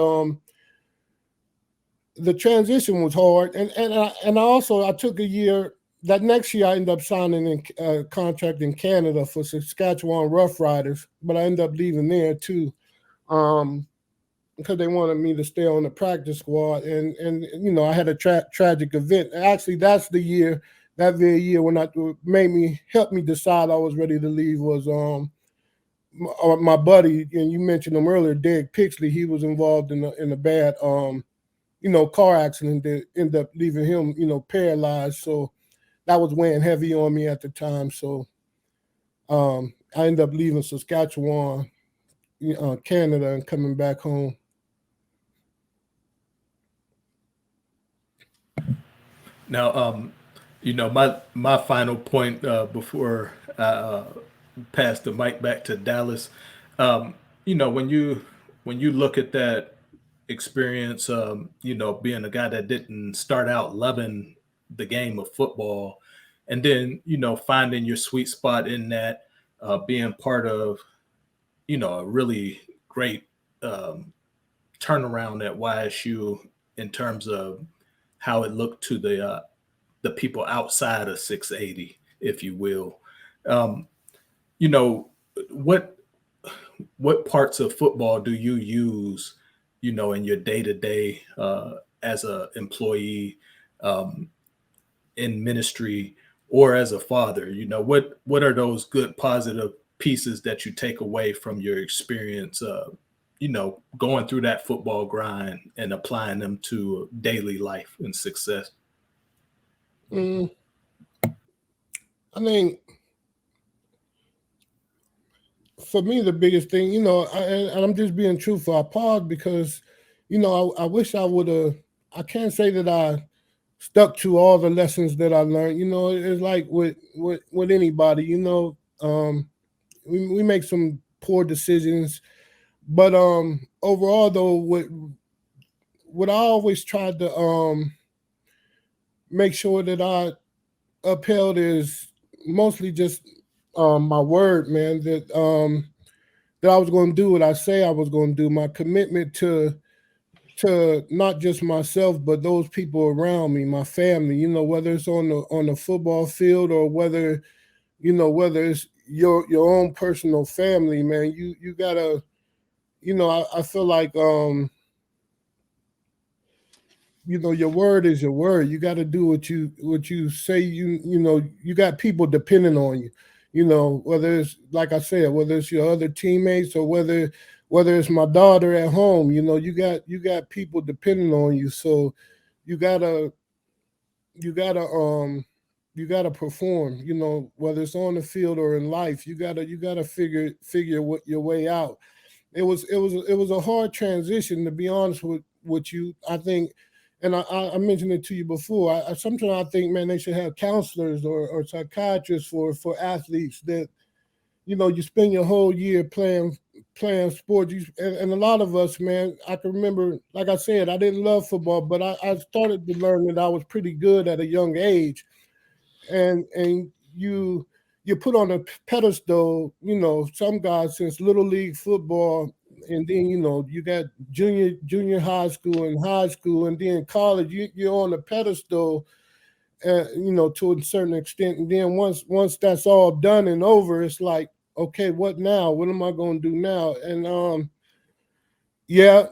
the transition was hard, and I took a year. That next year, I ended up signing a contract in Canada for Saskatchewan Rough Riders, but I ended up leaving there too, because they wanted me to stay on the practice squad. And I had a tragic event. Actually, that's that very year when helped me decide I was ready to leave was my buddy, and you mentioned him earlier, Derek Pixley. He was involved in a bad car accident that ended up leaving him, paralyzed. So that was weighing heavy on me at the time. So I ended up leaving Saskatchewan, Canada, and coming back home. Now, my final point before I pass the mic back to Dallas, when you look at that experience, being a guy that didn't start out loving the game of football, and then finding your sweet spot in that, being part of a really great turnaround at YSU in terms of how it looked to the people outside of 680, if you will. Um, you know, what parts of football do you use, in your day to day as a employee, in ministry, or as a father? What are those good positive pieces that you take away from your experience? Going through that football grind and applying them to daily life and success. Mm, I mean, for me, the biggest thing, and I'm just being truthful. I paused because, I wish I would have. I can't say that I stuck to all the lessons that I learned. It's like with anybody. We make some poor decisions, but overall though, what I always tried to make sure that I upheld is mostly just my word, man. That I was going to do what I say I was going to do. My commitment to not just myself, but those people around me, my family. Whether it's on the football field or whether it's your own personal family, man. You gotta. I feel like your word is your word. You got to do what you say. You got people depending on you. Whether it's like I said, whether it's your other teammates or whether it's my daughter at home. You got people depending on you. So you gotta you gotta perform. Whether it's on the field or in life, you gotta figure your way out. It was a hard transition, to be honest with you. I think, and I mentioned it to you before. Sometimes I think, man, they should have counselors or psychiatrists for athletes that you spend your whole year playing sports. And a lot of us, man, I can remember, like I said, I didn't love football, but I started to learn that I was pretty good at a young age, and you put on a pedestal, some guys since little league football, and then you got junior high school and high school, and then college. You're on a pedestal, to a certain extent, and then once that's all done and over, it's like, okay, what now? What am I going to do now? And yeah,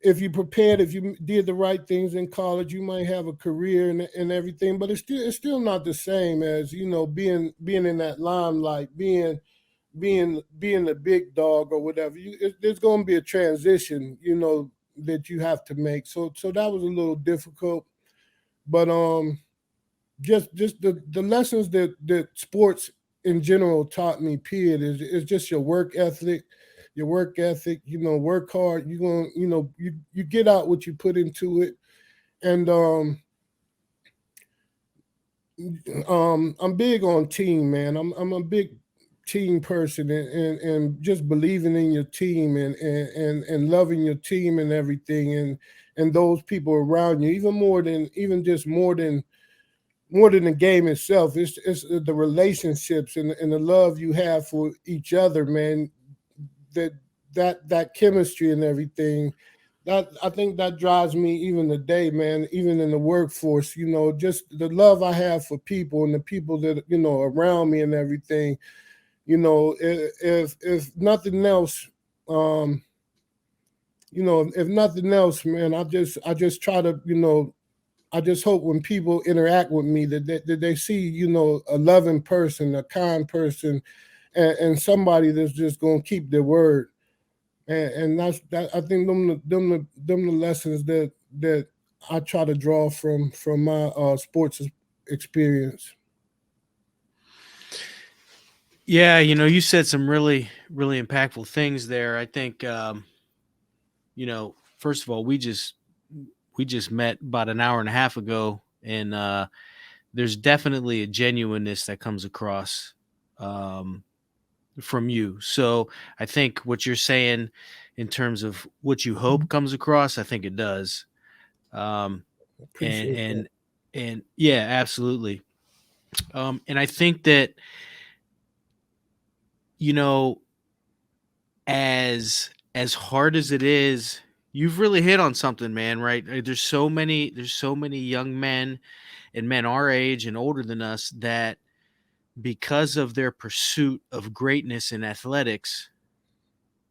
if you prepared, if you did the right things in college, you might have a career and everything. But it's still not the same as, being in that limelight, being the big dog or whatever. There's going to be a transition, that you have to make. So that was a little difficult, but just the lessons that sports in general taught me. Period is just your work ethic. Your work ethic, work hard. You're going, you get out what you put into it, and I'm big on team, man. I'm a big team person, and just believing in your team, and loving your team and everything, and those people around you, even more than the game itself. It's the relationships and the love you have for each other, man. That chemistry and everything. That, I think, that drives me even today, man. Even in the workforce, just the love I have for people and the people that around me and everything. If nothing else, if nothing else, man, I just try to, I just hope when people interact with me that they see, a loving person, a kind person, and somebody that's just gonna keep their word. And that's that. I think them the lessons that I try to draw from my sports experience. Yeah, you said some really, really impactful things there. I think, first of all, we just met about an hour and a half ago, and there's definitely a genuineness that comes across um, from you. So I think what you're saying in terms of what you hope comes across, I think it does. Um, and Appreciate that. and yeah, absolutely. And I think that you know, as hard as it is, you've really hit on something, man. Right? There's so many young men and men our age and older than us that, because of their pursuit of greatness in athletics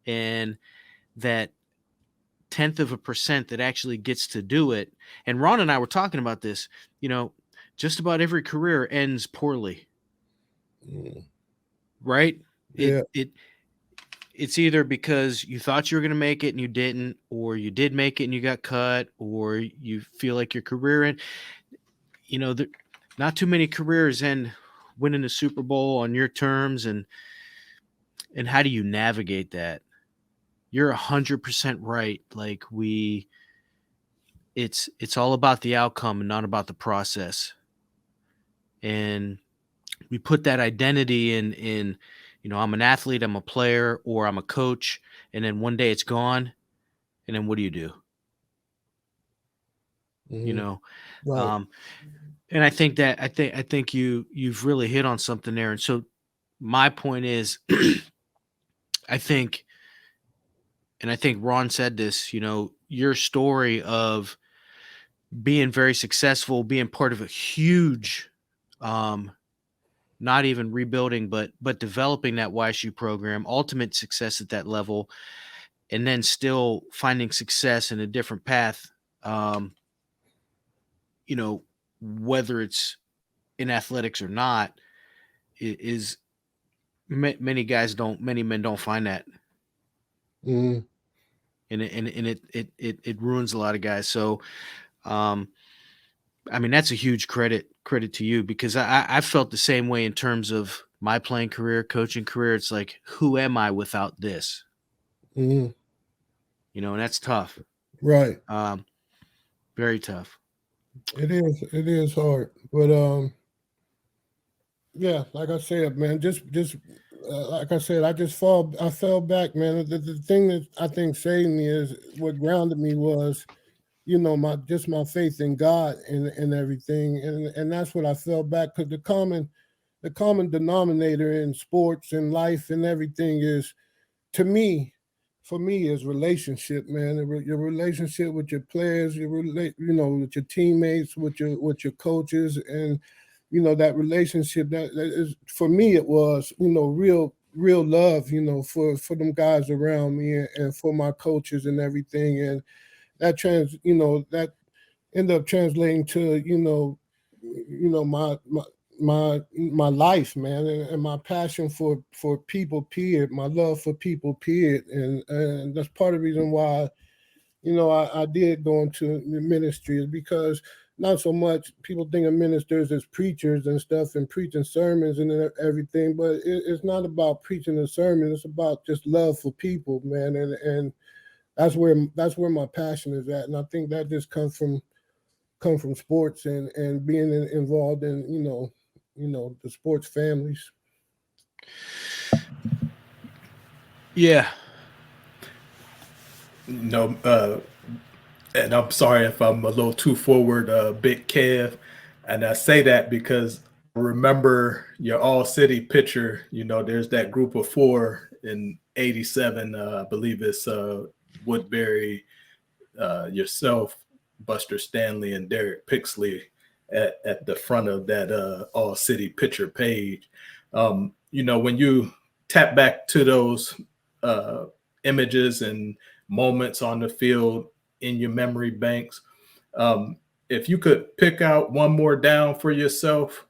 and that tenth of a percent that actually gets to do it. And Ron and I were talking about this, you know, just about every career ends poorly, Mm. right? It Yeah. it it's either because you thought you were going to make it and you didn't, or you did make it and you got cut, or you feel like your career end. Not too many careers end winning a Super Bowl on your terms, and how do you navigate that? You're 100% right. Like it's all about the outcome and not about the process. And we put that identity in, I'm an athlete, I'm a player, or I'm a coach, and then one day it's gone, and then what do you do? You Mhm. know, Right. um, and I think you've really hit on something there. And so my point is, I think, and I think Ron said this, your story of being very successful, being part of a huge, um, not even rebuilding, but developing that YSU program, ultimate success at that level, and then still finding success in a different path. Um, you know, whether it's in athletics or not, is many men don't find that, Mhm. and it ruins a lot of guys. So, um, I mean, that's a huge credit to you, because I felt the same way in terms of my playing career, coaching career. It's like, who am I without this? Mhm. And that's tough. Right. Um, very tough. It is. It is hard, but yeah, like I said, man, just like I said, I fell back, man. The thing that I think saved me is what grounded me was, my faith in God and everything, and that's what I fell back, because the common denominator in sports and life and everything is, to me, for me, is relationship, man. Your relationship with your players, with your teammates, with your coaches, and that relationship, that is, for me, it was, real love, for them guys around me, and for my coaches and everything. that end up translating to my life, man, and my passion for people, period, my love for people, period, and that's part of the reason why I did go into the ministry, is because not so much people think of ministers as preachers and stuff and preaching sermons and everything, but it's not about preaching a sermon. It's about just love for people, man, and that's where my passion is at, and I think that just comes from sports and being involved in the sports families. Yeah. No, and I'm sorry if I'm a little too forward, Big Kev, and I say that because remember your all city picture. There's that group of four in '87. I believe it's Woodbury, yourself, Buster Stanley, and Derek Pixley at the front of that all city picture page. When you tap back to those images and moments on the field in your memory banks, if you could pick out one more down for yourself,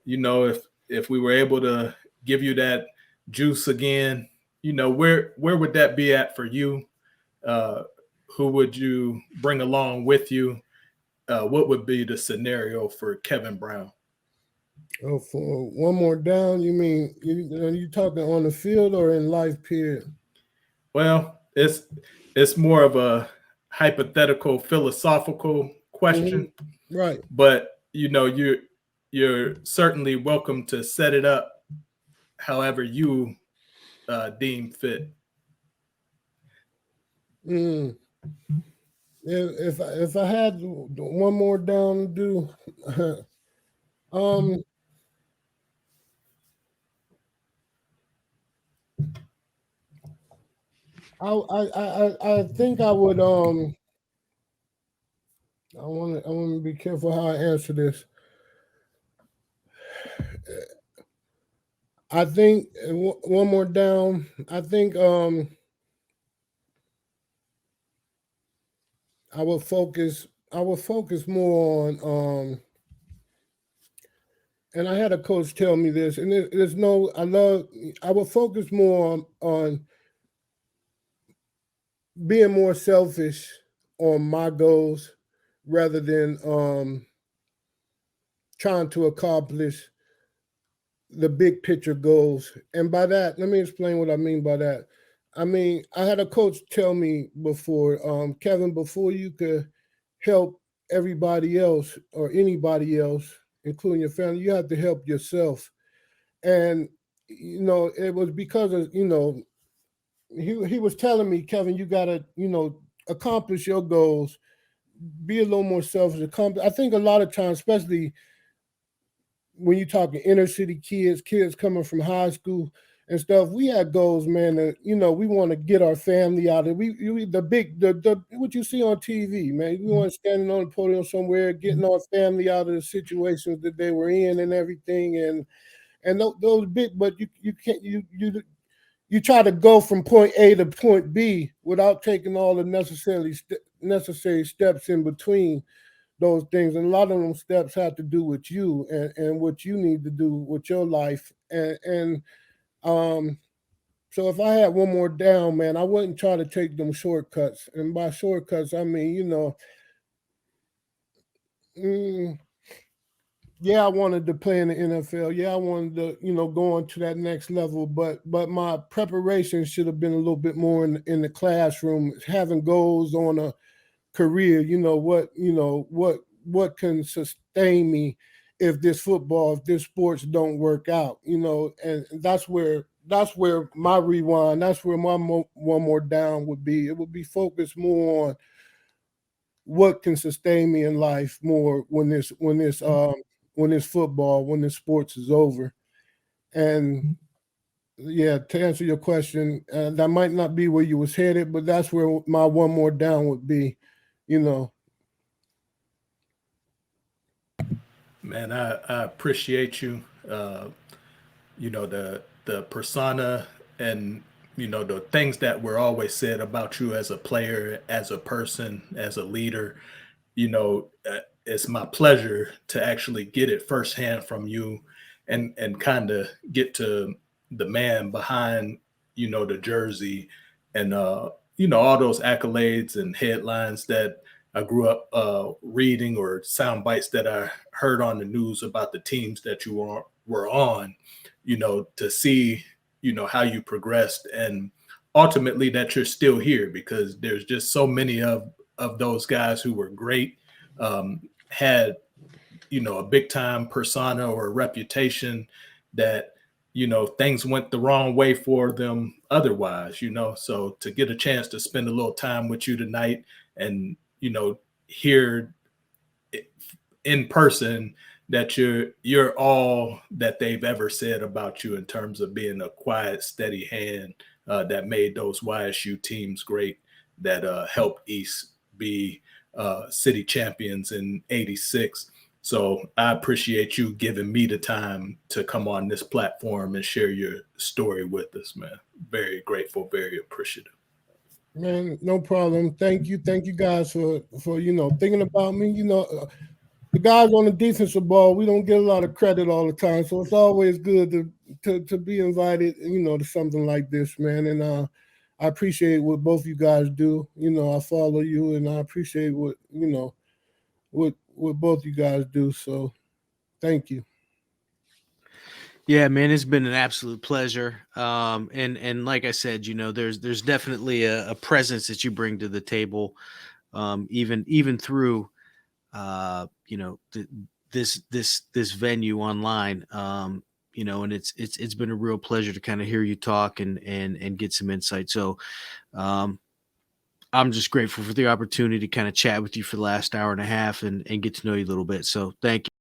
if we were able to give you that juice again, where would that be at for you? Who would you bring along with you? What would be the scenario for Kevin Brown? Oh, for one more down, you mean you talking on the field or in life, period? Well, it's more of a hypothetical, philosophical question, Mm-hmm. Right. but you're certainly welcome to set it up however you deem fit. Mm. If I had one more down to do, I think I would I want to be careful how I answer this. I think one more down. I think I would focus more on and I had a coach tell me this, and I would focus more on being more selfish on my goals rather than trying to accomplish the big picture goals. And by that, let me explain what I mean by that. I mean, I had a coach tell me before, Kevin, before you could help everybody else or anybody else, including your family, you have to help yourself. And it was because of he was telling me, Kevin, you gotta accomplish your goals, be a little more selfish. I think a lot of times, especially when you're talking inner city kids coming from high school and stuff, we had goals, man. That we want to get our family out of the what you see on TV, man. We want to standing on the podium somewhere, getting our family out of the situations that they were in and everything, and those big. But you can't you try to go from point A to point B without taking all the necessary steps in between those things, and a lot of them steps have to do with you and what you need to do with your life. And so if I had one more down, man, I wouldn't try to take them shortcuts. And by shortcuts, I mean yeah, I wanted to play in the NFL. Yeah, I wanted to go on to that next level. But my preparation should have been a little bit more in the classroom, having goals on a career. What can sustain me if this sports don't work out, and that's where my rewind, that's where my one more down would be. It would be focused more on what can sustain me in life more when this football, when this sports is over. And yeah, to answer your question, that might not be where you was headed, but that's where my one more down would be, Man, I appreciate you. The persona and the things that were always said about you as a player, as a person, as a leader, it's my pleasure to actually get it firsthand from you, and kind of get to the man behind, the jersey, and all those accolades and headlines that I grew up reading, or sound bites that I heard on the news about the teams that you were on, to see, how you progressed, and ultimately that you're still here, because there's just so many of those guys who were great, had, a big time persona or a reputation that, things went the wrong way for them otherwise, so to get a chance to spend a little time with you tonight, and, hear in person that you're all that they've ever said about you, in terms of being a quiet, steady hand that made those YSU teams great, that helped East be city champions in '86. So I appreciate you giving me the time to come on this platform and share your story with us, man. Very grateful, very appreciative. Man, no problem. Thank you guys for thinking about me. The guys on the defensive ball, we don't get a lot of credit all the time, so it's always good to be invited, to something like this, man. And I appreciate what both you guys do. I follow you, and I appreciate what what both you guys do. So, thank you. Yeah, man, it's been an absolute pleasure. And like I said, there's definitely a presence that you bring to the table, even through this venue online. And it's been a real pleasure to kind of hear you talk and get some insight. So I'm just grateful for the opportunity to kind of chat with you for the last hour and a half and get to know you a little bit. So thank you.